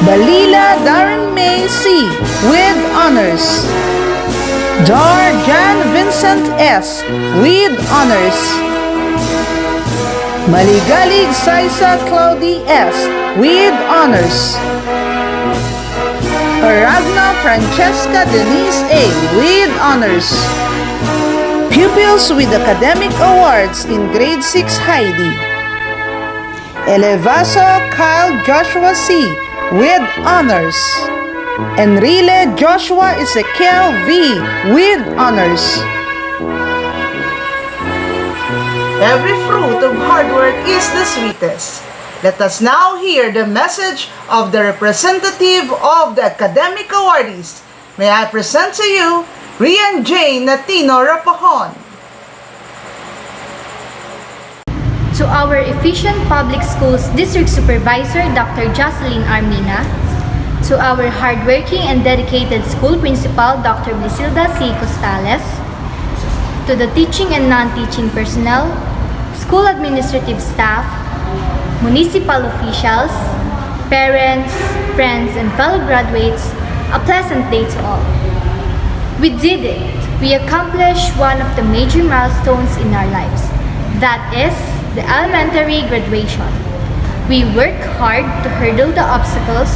Balila Darren May C. with honors. Dar Jan Vincent S. with honors. Maligalig Saisa Claudie S. with honors. Aragna Francesca Denise A. with honors. Pupils with academic awards in grade 6 Heidi. Elevaso Kyle Joshua C. with honors. Enrile Joshua Ezekiel V. with honors. Every fruit of hard work is the sweetest. Let us now hear the message of the representative of the academic awardees. May I present to you Rian Jane Natino Rapahon. To our efficient public schools district supervisor, Dr. Jocelyn Armina. To our hardworking and dedicated school principal, Dr. Blisilda C. Costales. To the teaching and non-teaching personnel, school administrative staff, municipal officials, parents, friends, and fellow graduates, a pleasant day to all. We did it! We accomplished one of the major milestones in our lives. That is the elementary graduation. We worked hard to hurdle the obstacles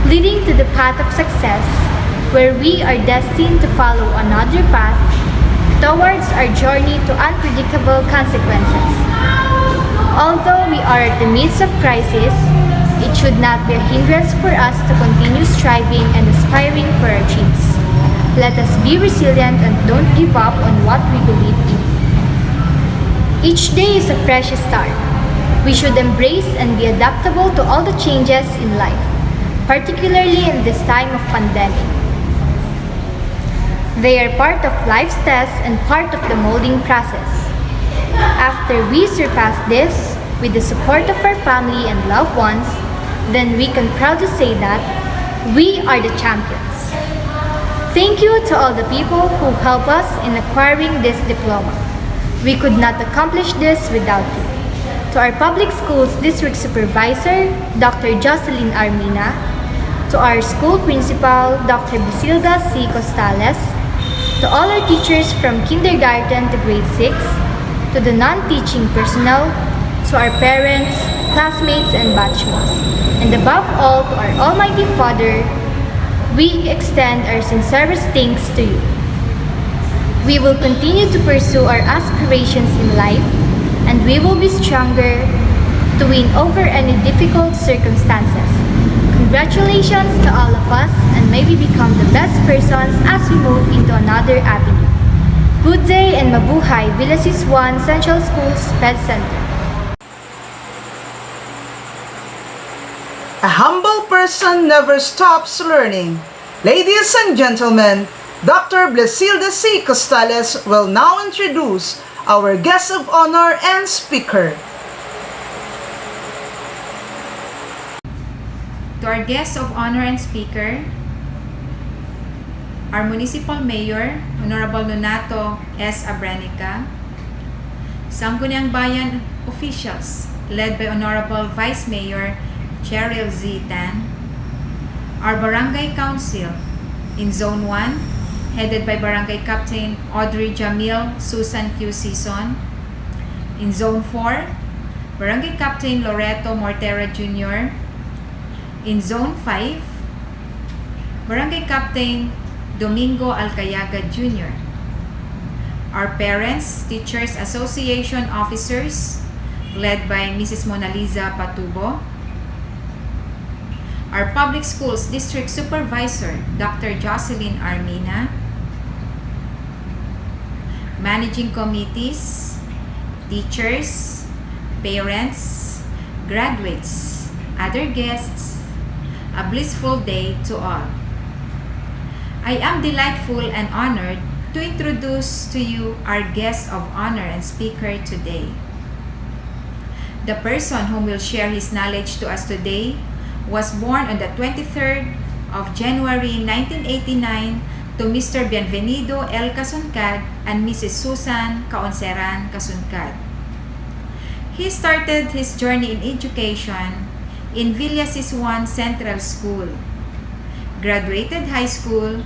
leading to the path of success, where we are destined to follow another path towards our journey to unpredictable consequences. Although we are at the midst of crisis, it should not be a hindrance for us to continue striving and aspiring for our dreams. Let us be resilient and don't give up on what we believe in. Each day is a fresh start. We should embrace and be adaptable to all the changes in life, particularly in this time of pandemic. They are part of life's tests and part of the molding process. After we surpass this, with the support of our family and loved ones, then we can proudly say that we are the champions. Thank you to all the people who help us in acquiring this diploma. We could not accomplish this without you. To our public schools district supervisor, Dr. Jocelyn Armina. To our school principal, Dr. Blisilda C. Costales. To all our teachers from kindergarten to grade 6. To the non-teaching personnel. To our parents, classmates, and batchmates. And above all, to our Almighty Father, we extend our sincerest thanks to you. We will continue to pursue our aspirations in life, and we will be stronger to win over any difficult circumstances. Congratulations to all of us, and may we become the best persons as we move into another avenue. Good day and mabuhay, Villasis 1 Central Schools Ped Center. A humble person never stops learning. Ladies and gentlemen, Dr. Blisilda C. Costales will now introduce our guest of honor and speaker. To our guests of honor and speaker, our Municipal Mayor, Honorable Nonato S. Abrenica, Sangguniang Bayan officials, led by Honorable Vice Mayor Cheryl Z. Tan, our Barangay Council in Zone 1, headed by Barangay Captain Audrey Jamil Susan Q. Sison, in Zone 4, Barangay Captain Loreto Mortera Jr., in Zone 5, Barangay Captain Domingo Alcayaga Jr., our Parents Teachers Association officers, led by Mrs. Mona Lisa Patubo, our Public Schools District Supervisor, Dr. Jocelyn Armina, managing committees, teachers, parents, graduates, other guests, a blissful day to all. I am delightful and honored to introduce to you our guest of honor and speaker today. The person whom will share his knowledge to us today was born on the 23rd of January 1989 to Mr. Bienvenido L. Casuncad and Mrs. Susan Caonceran Casuncad. He started his journey in education in Villasisuan Central School, graduated high school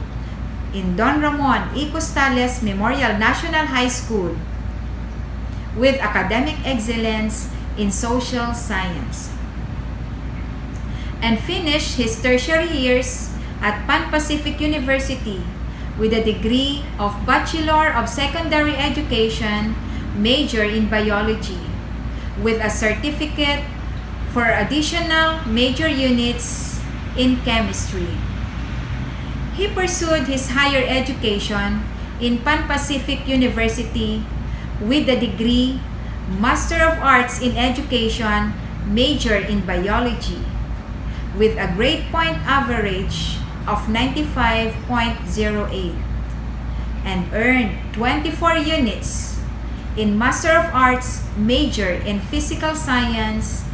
in Don Ramon E. Costales Memorial National High School with academic excellence in social science, and finished his tertiary years at Pan Pacific University with a degree of Bachelor of Secondary Education, major in biology, with a certificate for additional major units in chemistry. He pursued his higher education in Pan Pacific University with the degree Master of Arts in Education, major in biology, with a grade point average of 95.08, and earned 24 units in Master of Arts, major in Physical Science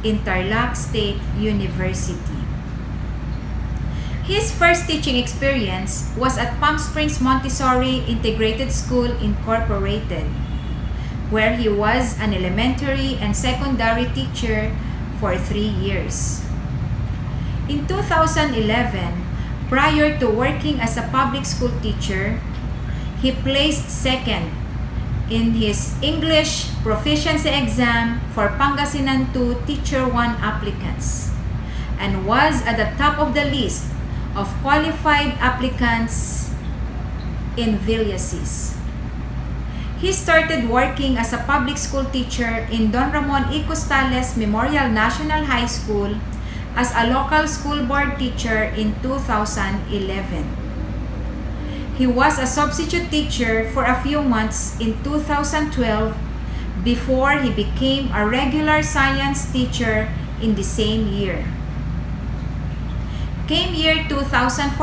in Tarlac State University. His first teaching experience was at Palm Springs Montessori Integrated School Incorporated, where he was an elementary and secondary teacher for 3 years. In 2011, prior to working as a public school teacher, he placed second in his English proficiency exam for Pangasinan 2 Teacher 1 applicants, and was at the top of the list of qualified applicants in Villasis. He started working as a public school teacher in Don Ramon E. Costales Memorial National High School as a local school board teacher in 2011. He was a substitute teacher for a few months in 2012 before he became a regular science teacher in the same year. Came year 2014,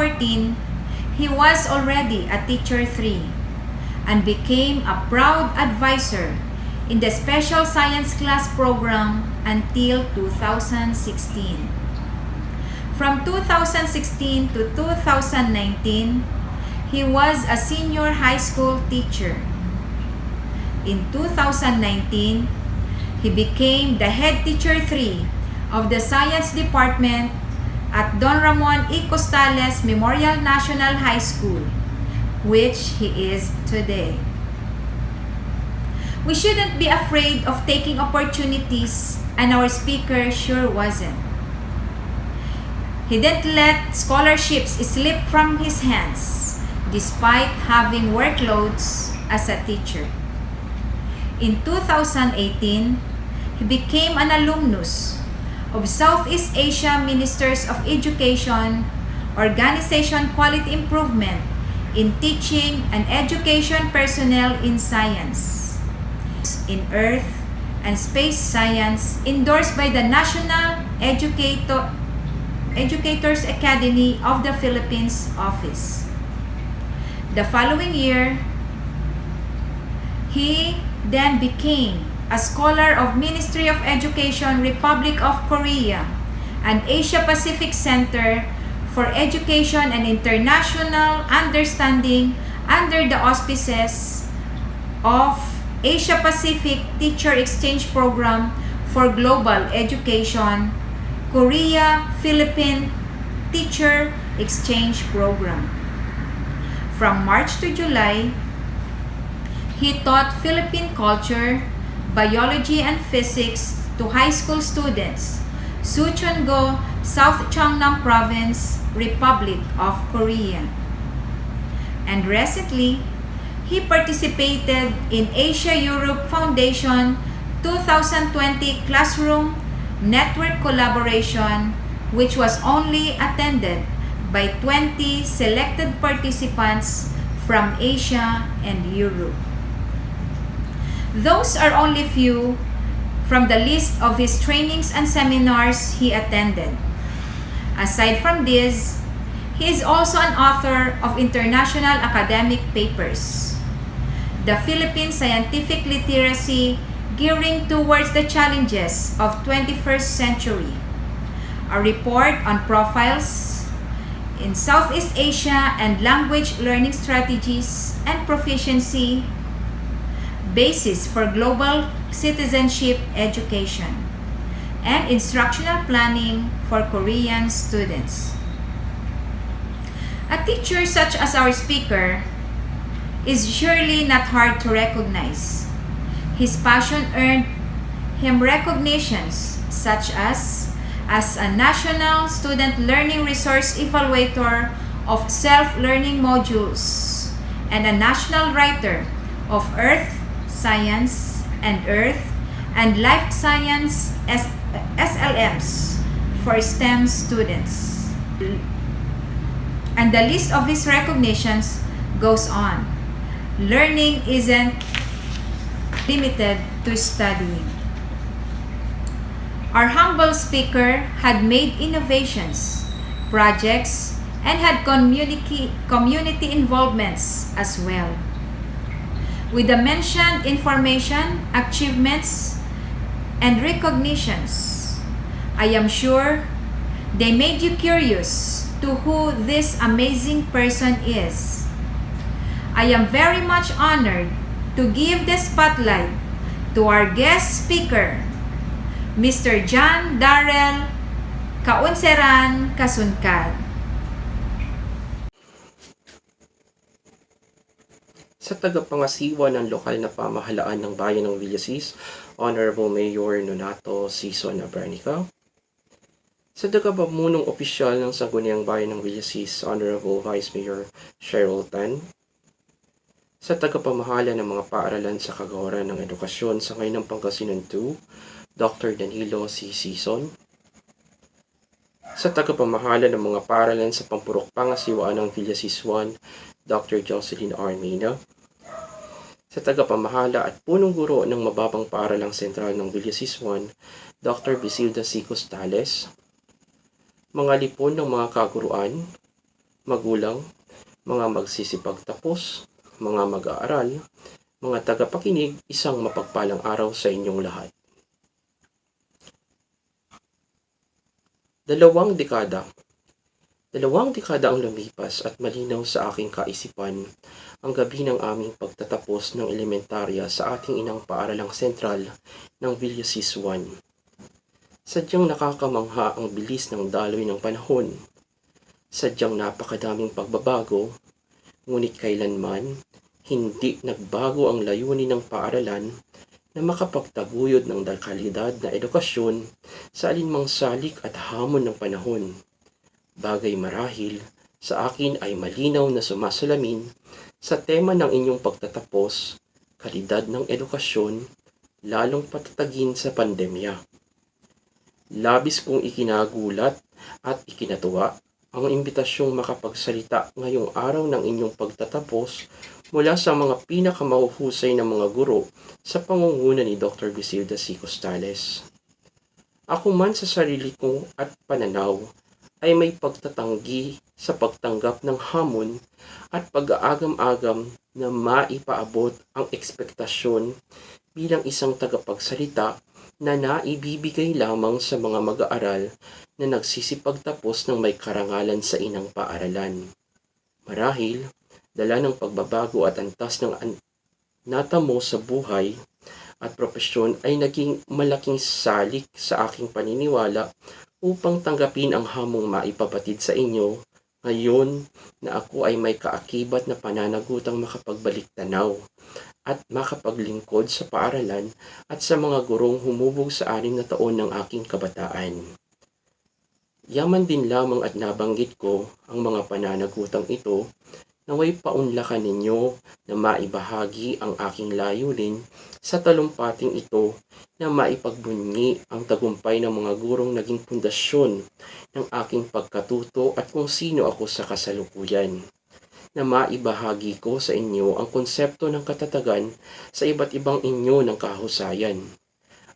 he was already a teacher 3 and became a proud advisor in the special science class program until 2016. From 2016 to 2019, he was a senior high school teacher. In 2019, he became the head teacher 3 of the science department at Don Ramon E. Costales Memorial National High School, which he is today. We shouldn't be afraid of taking opportunities, and our speaker sure wasn't. He didn't let scholarships slip from his hands, despite having workloads as a teacher. In 2018, he became an alumnus of Southeast Asia Ministers of Education Organization Quality Improvement in Teaching and Education Personnel in Science, in Earth and Space Science, endorsed by the National Educators Academy of the Philippines Office. The following year, he then became a scholar of Ministry of Education, Republic of Korea, an Asia-Pacific Center for Education and International Understanding under the auspices of Asia-Pacific Teacher Exchange Program for Global Education, Korea-Philippine Teacher Exchange Program. From March to July, he taught Philippine culture, biology, and physics to high school students, Sucheon-go, South Cheongnam Province, Republic of Korea. And recently, he participated in Asia-Europe Foundation 2020 Classroom Network Collaboration, which was only attended by 20 selected participants from Asia and Europe. Those are only few from the list of his trainings and seminars he attended. Aside from this, he is also an author of international academic papers. The Philippine Scientific Literacy Gearing Towards the Challenges of 21st Century, a report on profiles in Southeast Asia and language learning strategies and proficiency, basis for global citizenship education, and instructional planning for Korean students. A teacher such as our speaker is surely not hard to recognize. His passion earned him recognitions such as a National Student Learning Resource Evaluator of Self-Learning Modules and a National Writer of Earth Science and Earth and Life Science SLMs for STEM students. And the list of his recognitions goes on. Learning isn't limited to studying. Our humble speaker had made innovations, projects, and had community involvements as well. With the mentioned information, achievements, and recognitions, I am sure they made you curious to who this amazing person is. I am very much honored to give the spotlight to our guest speaker, Mr. John Darrell Kaunseran Kasunkad. Sa tagapangasiwa ng lokal na pamahalaan ng bayan ng Villasis, Honorable Mayor Nonato Sison Abranica. Sa tagapamunong opisyal ng Sangguniang Bayan ng Villasis, Honorable Vice Mayor Cheryl Tan. Sa tagapamahala ng mga paaralan sa kagawaran ng edukasyon sa ngayon ng Pangasinan 2, Dr. Danilo C. Sison. Sa tagapamahala ng mga paaralan sa Pampurok Pangasiwaan ng Villasis 1, Dr. Jocelyn R. Mina. Sa tagapamahala at punong guro ng mababang paaralang sentral ng Villasis 1, Dr. Bisilda C. Costales. Mga lipon ng mga kaguruan, magulang, mga magsisipagtapos, mga mag-aaral, mga tagapakinig, isang mapagpalang araw sa inyong lahat. 2 dekada. 2 dekada ang lumipas at malinaw sa aking kaisipan ang gabi ng aming pagtatapos ng elementarya sa ating inang paaralang sentral ng Villasis 1. Sadyang nakakamangha ang bilis ng daloy ng panahon. Sadyang napakadaming pagbabago, ngunit kailanman, hindi nagbago ang layunin ng paaralan na makapagtaguyod ng kalidad na edukasyon sa alinmang salik at hamon ng panahon. Bagay marahil sa akin ay malinaw na sumasalamin sa tema ng inyong pagtatapos, kalidad ng edukasyon, lalong patatagin sa pandemya. Labis kong ikinagulat at ikinatuwa ang imbitasyong makapagsalita ngayong araw ng inyong pagtatapos mula sa mga pinakamahuhusay na mga guro sa pangunguna ni Dr. Bisilda C. Costales. Ako man sa sarili ko at pananaw ay may pagtatanggi sa pagtanggap ng hamon at pag-aagam-agam na maipaabot ang ekspektasyon bilang isang tagapagsalita na naibibigay lamang sa mga mag-aaral na nagsisipagtapos ng may karangalan sa inang paaralan. Marahil, dala ng pagbabago at antas ng natamo sa buhay at propesyon ay naging malaking salik sa aking paniniwala upang tanggapin ang hamong maipabatid sa inyo ngayon na ako ay may kaakibat na pananagutang makapagbalik tanaw at makapaglingkod sa paaralan at sa mga gurong humubog sa 6 na taon ng aking kabataan. Yaman din lamang at nabanggit ko ang mga pananagutang ito naway paunlakan ninyo na maibahagi ang aking layunin sa talumpating ito na maipagbunyi ang tagumpay ng mga gurong naging pundasyon ng aking pagkatuto at kung sino ako sa kasalukuyan. Na maibahagi ko sa inyo ang konsepto ng katatagan sa iba't ibang inyo ng kahusayan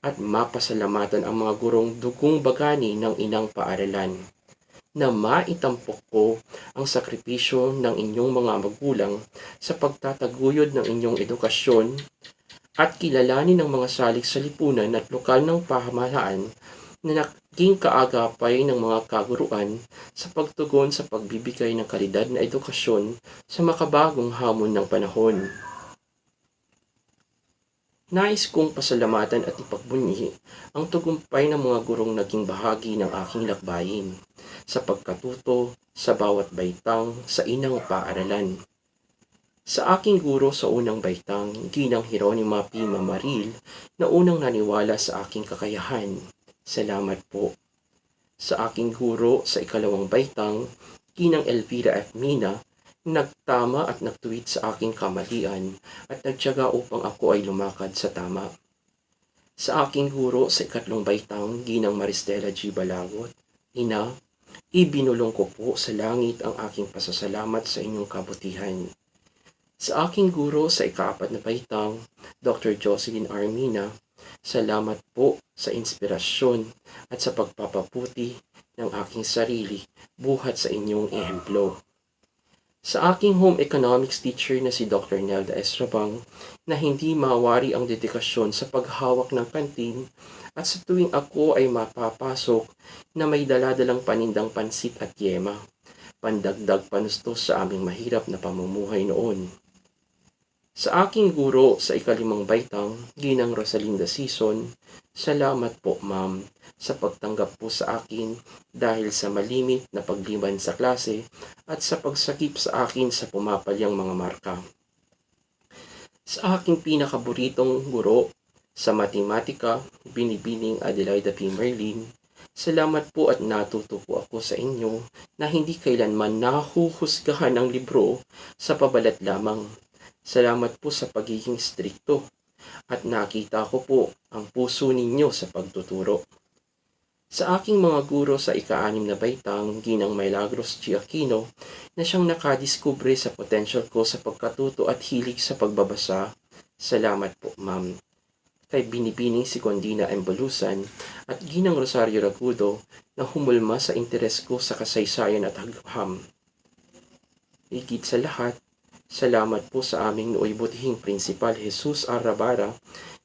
at mapasalamatan ang mga gurong dugong bagani ng inang paaralan na maitampok ko ang sakripisyo ng inyong mga magulang sa pagtataguyod ng inyong edukasyon at kilalanin ng mga salik sa lipunan at lokal ng pamahalaan na naging kaagapay ng mga kaguruan sa pagtugon sa pagbibigay ng kalidad na edukasyon sa makabagong hamon ng panahon. Nais kong pasalamatan at ipagbunyi ang tagumpay ng mga gurong naging bahagi ng aking lakbayin sa pagkatuto sa bawat baitang sa inang paaralan. Sa aking guro sa unang baitang, Ginang Hieronima P. Mamaril, na unang naniwala sa aking kakayahan. Salamat po. Sa aking guro sa ikalawang baitang, Ginang Elvira F. Mina, nagtama at nagtuwid sa aking kamalian at nagtiyaga upang ako ay lumakad sa tama. Sa aking guro sa ikatlong baitang, Ginang Maristela G. Balagot, Ina, ibinulong ko po sa langit ang aking pasasalamat sa inyong kabutihan. Sa aking guro sa ikaapat na baitang, Dr. Jocelyn Armina, salamat po sa inspirasyon at sa pagpapaputi ng aking sarili buhat sa inyong ehemplo. Sa aking home economics teacher na si Dr. Nelda Esrabang, na hindi mawari ang dedikasyon sa paghawak ng kantin at sa tuwing ako ay mapapasok na may daladalang panindang pansit at yema, pandagdag panustos sa aming mahirap na pamumuhay noon. Sa aking guro sa ikalimang baitang, Ginang Rosalinda Sison, salamat po ma'am sa pagtanggap po sa akin dahil sa malimit na pagliban sa klase at sa pagsakip sa akin sa pumapalyang mga marka. Sa aking pinakaburitong guro sa matematika, Binibining Adelaida P. Merlin, salamat po at natuto po ako sa inyo na hindi kailanman nahuhusgahan ang libro sa pabalat lamang. Salamat po sa pagiging strikto at nakita ko po ang puso ninyo sa pagtuturo. Sa aking mga guro sa ika-6 na baitang, Ginang Milagros G. Aquino, na siyang nakadiskubre sa potential ko sa pagkatuto at hilig sa pagbabasa, salamat po ma'am. Kay Binibining Secondina Embolusan at Ginang Rosario Ragudo na humulma sa interes ko sa kasaysayan at hagham. Higit sa lahat, salamat po sa aming nooy butihing Principal Jesus R. Rabara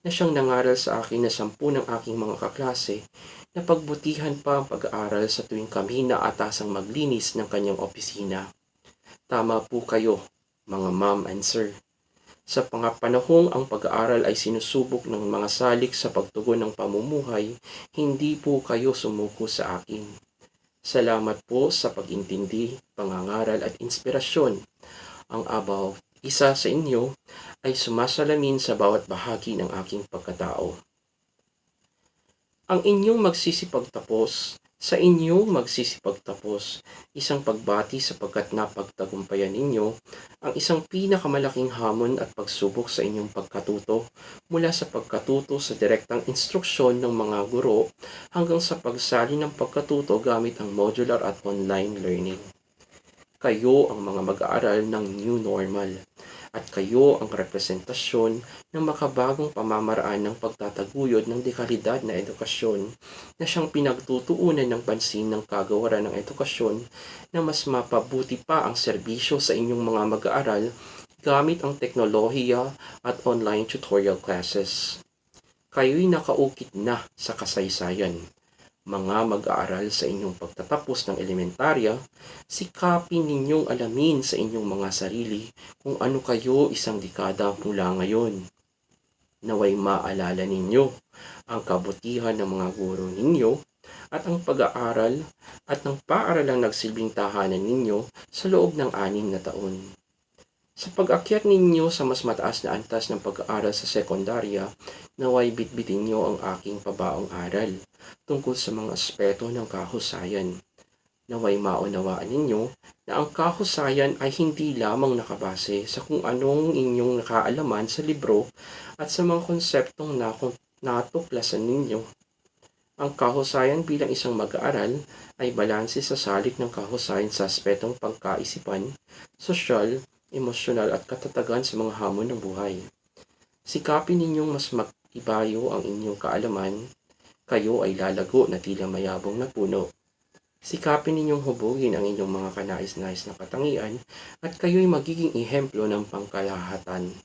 na siyang nangaral sa akin na 10 ng aking mga kaklase na pagbutihan pa ang pag-aaral sa tuwing kami na atasang maglinis ng kanyang opisina. Tama po kayo, mga ma'am and sir. Sa panahong ang pag-aaral ay sinusubok ng mga salik sa pagtugon ng pamumuhay, hindi po kayo sumuko sa akin. Salamat po sa pag-intindi, pangangaral at inspirasyon. Ang above, isa sa inyo ay sumasalamin sa bawat bahagi ng aking pagkatao. Ang inyong magsisipagtapos, sa inyong magsisipagtapos, isang pagbati sapagkat napagtagumpayan ninyo ang isang pinakamalaking hamon at pagsubok sa inyong pagkatuto mula sa pagkatuto sa direktang instruksyon ng mga guro hanggang sa pagsali ng pagkatuto gamit ang modular at online learning. Kayo ang mga mag-aaral ng new normal at kayo ang representasyon ng makabagong pamamaraan ng pagtataguyod ng dekalidad na edukasyon na siyang pinagtutuunan ng pansin ng kagawaran ng edukasyon na mas mapabuti pa ang serbisyo sa inyong mga mag-aaral gamit ang teknolohiya at online tutorial classes. kayo'y nakaukit na sa kasaysayan. Mga mag-aaral sa inyong pagtatapos ng elementarya, sikapin ninyong alamin sa inyong mga sarili kung ano kayo isang dekada mula ngayon. Naway maalala ninyo ang kabutihan ng mga guro ninyo at ang pag-aaral at ng paaralang nagsilbing tahanan ninyo sa loob ng 6 na taon. Sa pag-akyat ninyo sa mas mataas na antas ng pag-aaral sa sekundarya, naway bitbitin nyo ang aking pabaong aral tungkol sa mga aspeto ng kahusayan. Naway maunawaan ninyo na ang kahusayan ay hindi lamang nakabase sa kung anong inyong nakaalaman sa libro at sa mga konseptong natuklasan ninyo. Ang kahusayan bilang isang mag-aaral ay balanse sa salik ng kahusayan sa aspetong pangkaisipan, sosyal, emosyonal at katatagan sa mga hamon ng buhay. Sikapin ninyong mas mag-ibayo ang inyong kaalaman, kayo ay lalago na tila mayabong na puno. Sikapin ninyong hubugin ang inyong mga kanais-nais na katangian at kayo'y magiging ehemplo ng pangkalahatan.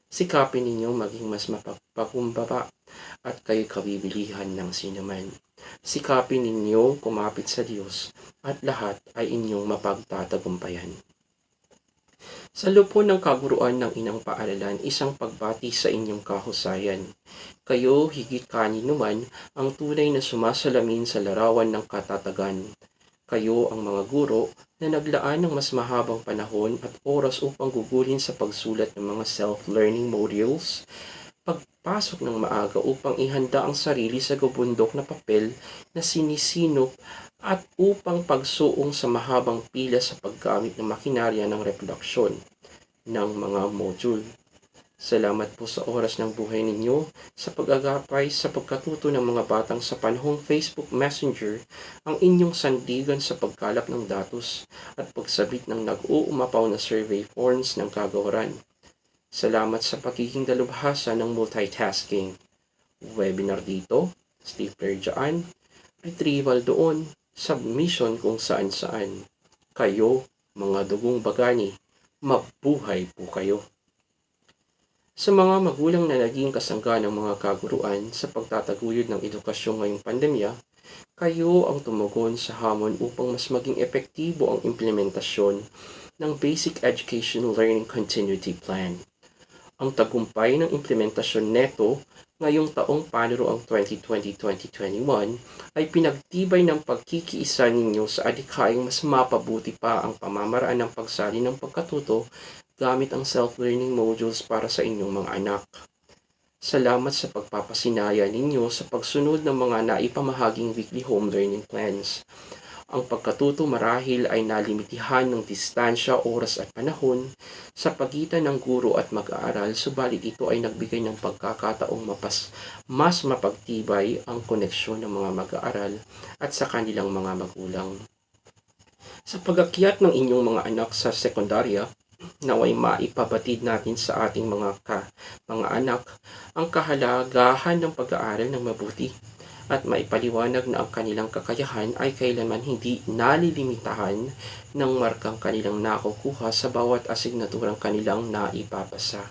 Sikapin ninyong maging mas mapagpakumbaba at kayo'y kabibilihan ng sinuman. Sikapin ninyong kumapit sa Diyos at lahat ay inyong mapagtatagumpayan. Sa lupon ng kaguruan ng inang paaralan, isang pagbati sa inyong kahusayan. Kayo, higit kanino man, ang tunay na sumasalamin sa larawan ng katatagan. Kayo ang mga guro na naglaan ng mas mahabang panahon at oras upang gugulin sa pagsulat ng mga self-learning modules, pagpasok ng maaga upang ihanda ang sarili sa gabundok na papel na sinisinop at upang pagsuong sa mahabang pila sa paggamit ng makinarya ng reproduksyon ng mga module. Salamat po sa oras ng buhay ninyo sa pag-agapay sa pagkatuto ng mga batang sa panahong Facebook Messenger, ang inyong sandigan sa pagkalap ng datos at pagsabit ng nag-uumapaw na survey forms ng kagawaran. Salamat sa pagiging dalubhasa ng multitasking. Webinar dito, stapler dyan, retrieval doon, submission kung saan-saan. Kayo, mga dugong bagani, mabuhay po kayo. Sa mga magulang na naging kasangga ng mga kaguruan sa pagtataguyod ng edukasyon ngayong pandemya, kayo ang tumugon sa hamon upang mas maging epektibo ang implementasyon ng Basic Education Learning Continuity Plan. Ang tagumpay ng implementasyon neto ngayong taong panuroang 2020-2021 ay pinagtibay ng pagkikiisa ninyo sa adhikaing mas mapabuti pa ang pamamaraan ng pagsali ng pagkatuto gamit ang self-learning modules para sa inyong mga anak. Salamat sa pagpapasinaya ninyo sa pagsunod ng mga naipamahaging weekly home learning plans. Ang pagkatuto marahil ay nalimitihan ng distansya, oras at panahon sa pagitan ng guro at mag-aaral, subalit ito ay nagbigay ng pagkakataong mas mapagtibay ang koneksyon ng mga mag-aaral at sa kanilang mga magulang. Sa pag-akyat ng inyong mga anak sa sekundarya, naway maipabatid natin sa ating mga anak ang kahalagahan ng pag-aaral ng mabuti at maipaliwanag na ang kanilang kakayahan ay kailanman hindi nalilimitahan ng markang kanilang nakukuha sa bawat asignaturang kanilang naipapasa.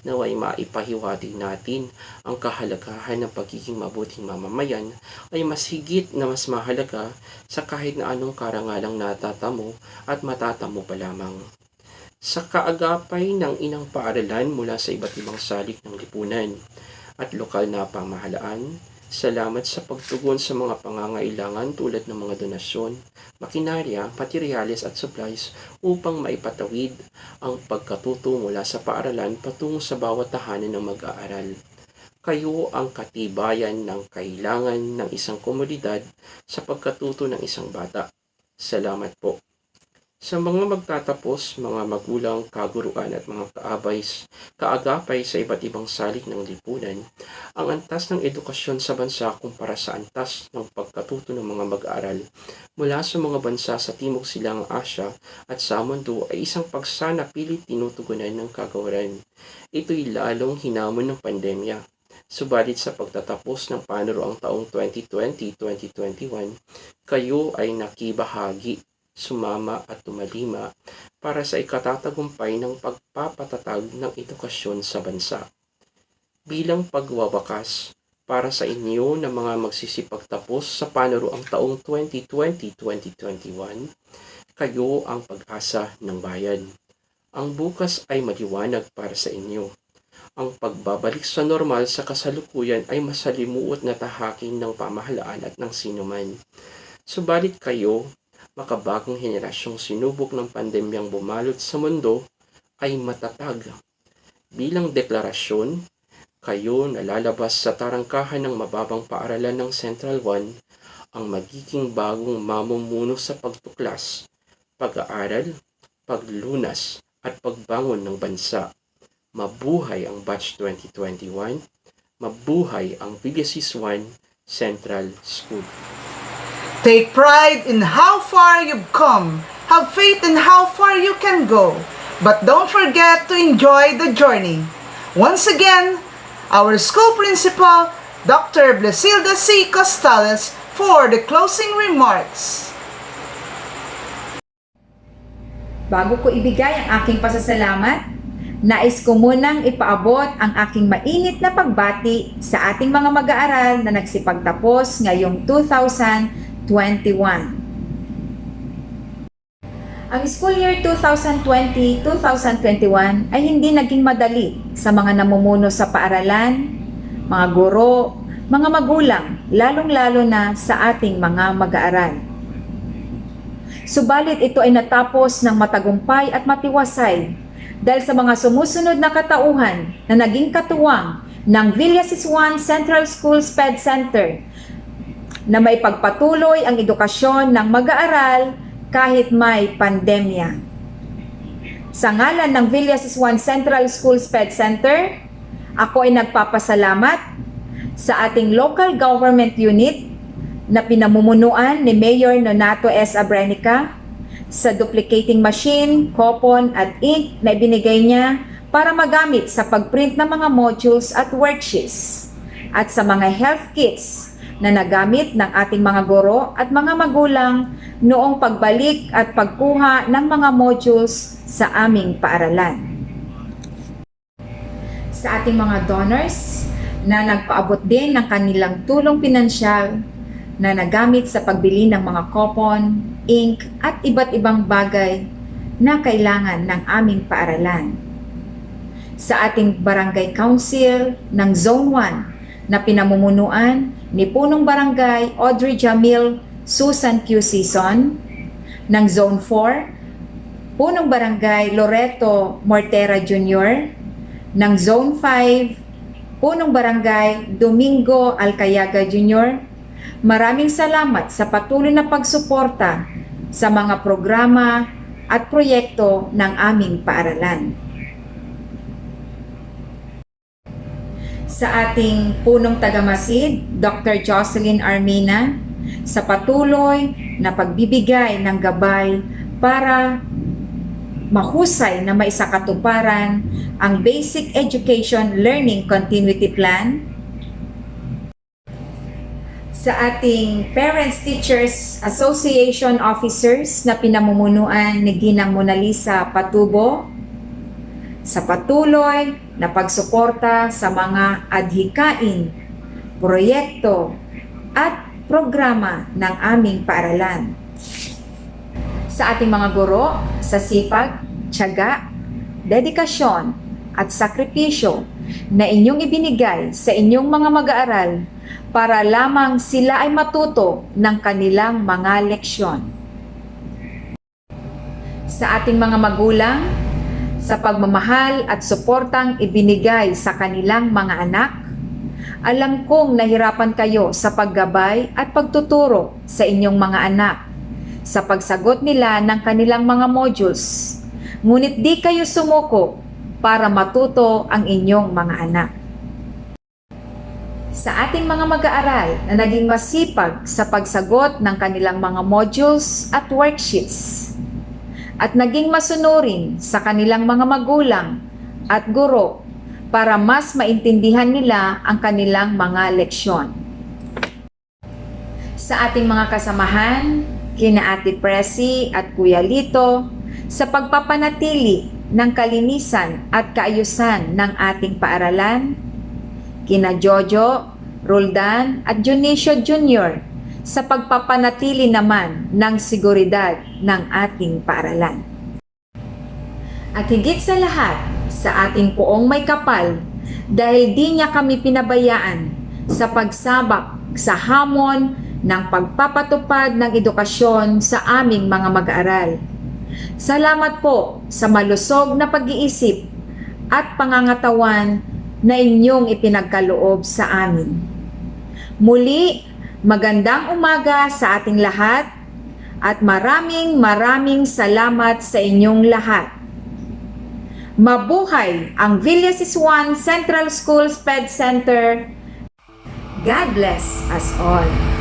Naway maipahiwatig natin ang kahalagahan ng pagiging mabuting mamamayan ay mas higit na mas mahalaga sa kahit na anong karangalang natatamo at matatamo pa lamang. Sa kaagapay ng inang paaralan mula sa iba't ibang salik ng lipunan at lokal na pamahalaan, salamat sa pagtugon sa mga pangangailangan tulad ng mga donasyon, makinarya, materyales at supplies upang maipatawid ang pagkatuto mula sa paaralan patungo sa bawat tahanan ng mag-aaral. Kayo ang katibayan ng kailangan ng isang komunidad sa pagkatuto ng isang bata. Salamat po. Sa mga magtatapos, mga magulang, kaguruan at mga kaagapay sa iba't ibang salik ng lipunan, ang antas ng edukasyon sa bansa kumpara sa antas ng pagkatuto ng mga mag-aaral mula sa mga bansa sa Timog Silangang Asya at sa mundo ay isang paksa na pilit tinutugunan ng kagawaran. Ito'y lalong hinamon ng pandemya. Subalit sa pagtatapos ng panuroang taong 2020-2021, kayo ay nakibahagi, sumama at tumalima para sa ikatatagumpay ng pagpapatatag ng edukasyon sa bansa. bilang pagwawakas para sa inyo na mga magsisipagtapos sa panuruang taong 2020-2021, kayo ang pag-asa ng bayan. Ang bukas ay maliwanag para sa inyo. Ang pagbabalik sa normal sa kasalukuyan ay masalimuot na tahaking ng pamahalaan at ng sinuman. Subalit kayo, makabagong henerasyong sinubok ng pandemyang bumalot sa mundo, ay matatag. Bilang deklarasyon, kayo na lalabas sa tarangkahan ng mababang paaralan ng Central 1 ang magiging bagong mamumuno sa pagtuklas, pag-aaral, paglunas at pagbangon ng bansa. Mabuhay ang Batch 2021, mabuhay ang Villasis 1 Central School. Take pride in how far you've come. Have faith in how far you can go. But don't forget to enjoy the journey. Once again, our school principal, Dr. Blesilda C. Costales, for the closing remarks. Bago ko ibigay ang aking pasasalamat, nais ko munang ipaabot ang aking mainit na pagbati sa ating mga mag-aaral na nagsipagtapos ngayong 2021. Ang school year 2020-2021 ay hindi naging madali sa mga namumuno sa paaralan, mga guro, mga magulang, lalong-lalo na sa ating mga mag-aaral. Subalit ito ay natapos ng matagumpay at matiwasay dahil sa mga sumusunod na katauhan na naging katuwang ng Villasis 1 Central School SPED Center na may pagpatuloy ang edukasyon ng mag-aaral kahit may pandemya. Sa ngalan ng Villasis 1 Central School SPED Center, ako ay nagpapasalamat sa ating local government unit na pinamumunuan ni Mayor Nonato S. Abrenica sa duplicating machine, coupon at ink na ibinigay niya para magamit sa pagprint ng mga modules at worksheets at sa mga health kits na nagamit ng ating mga guro at mga magulang noong pagbalik at pagkuha ng mga modules sa aming paaralan. Sa ating mga donors na nagpaabot din ng kanilang tulong pinansyal na nagamit sa pagbili ng mga coupon, ink at iba't ibang bagay na kailangan ng aming paaralan. Sa ating barangay council ng Zone 1 na pinamumunuan ni Punong Barangay Audrey Jamil Susan Q. Season, ng Zone 4, Punong Barangay Loreto Mortera Jr., ng Zone 5, Punong Barangay Domingo Alcayaga Jr., maraming salamat sa patuloy na pagsuporta sa mga programa at proyekto ng aming paaralan. Sa ating punong tagamasid, Dr. Jocelyn Armina, sa patuloy na pagbibigay ng gabay para mahusay na maisakatuparan ang Basic Education Learning Continuity Plan. Sa ating Parents Teachers Association Officers na pinamumunuan ni Ginang Monalisa Patubo, sa patuloy na pagsuporta sa mga adhikain, proyekto at programa ng aming paaralan. Sa ating mga guro, sa sipag, tiyaga, dedikasyon at sakripisyo na inyong ibinigay sa inyong mga mag-aaral para lamang sila ay matuto ng kanilang mga leksyon. Sa ating mga magulang, sa pagmamahal at suportang ibinigay sa kanilang mga anak, alam kong nahirapan kayo sa paggabay at pagtuturo sa inyong mga anak sa pagsagot nila ng kanilang mga modules. Ngunit di kayo sumuko para matuto ang inyong mga anak. Sa ating mga mag-aaral na naging masipag sa pagsagot ng kanilang mga modules at worksheets at naging masunurin sa kanilang mga magulang at guro para mas maintindihan nila ang kanilang mga leksyon. Sa ating mga kasamahan, kina Ate Presi at Kuya Lito, sa pagpapanatili ng kalinisan at kaayusan ng ating paaralan, kina Jojo, Roldan at Junicio Jr. sa pagpapanatili naman ng seguridad ng ating paaralan. At higit sa lahat, sa ating poong may kapal, dahil di niya kami pinabayaan sa pagsabak sa hamon ng pagpapatupad ng edukasyon sa aming mga mag-aaral. Salamat po sa malusog na pag-iisip at pangangatawan na inyong ipinagkaloob sa amin. Muli, magandang umaga sa ating lahat at maraming salamat sa inyong lahat. Mabuhay ang Villasis 1 Central School SPED Center. God bless us all.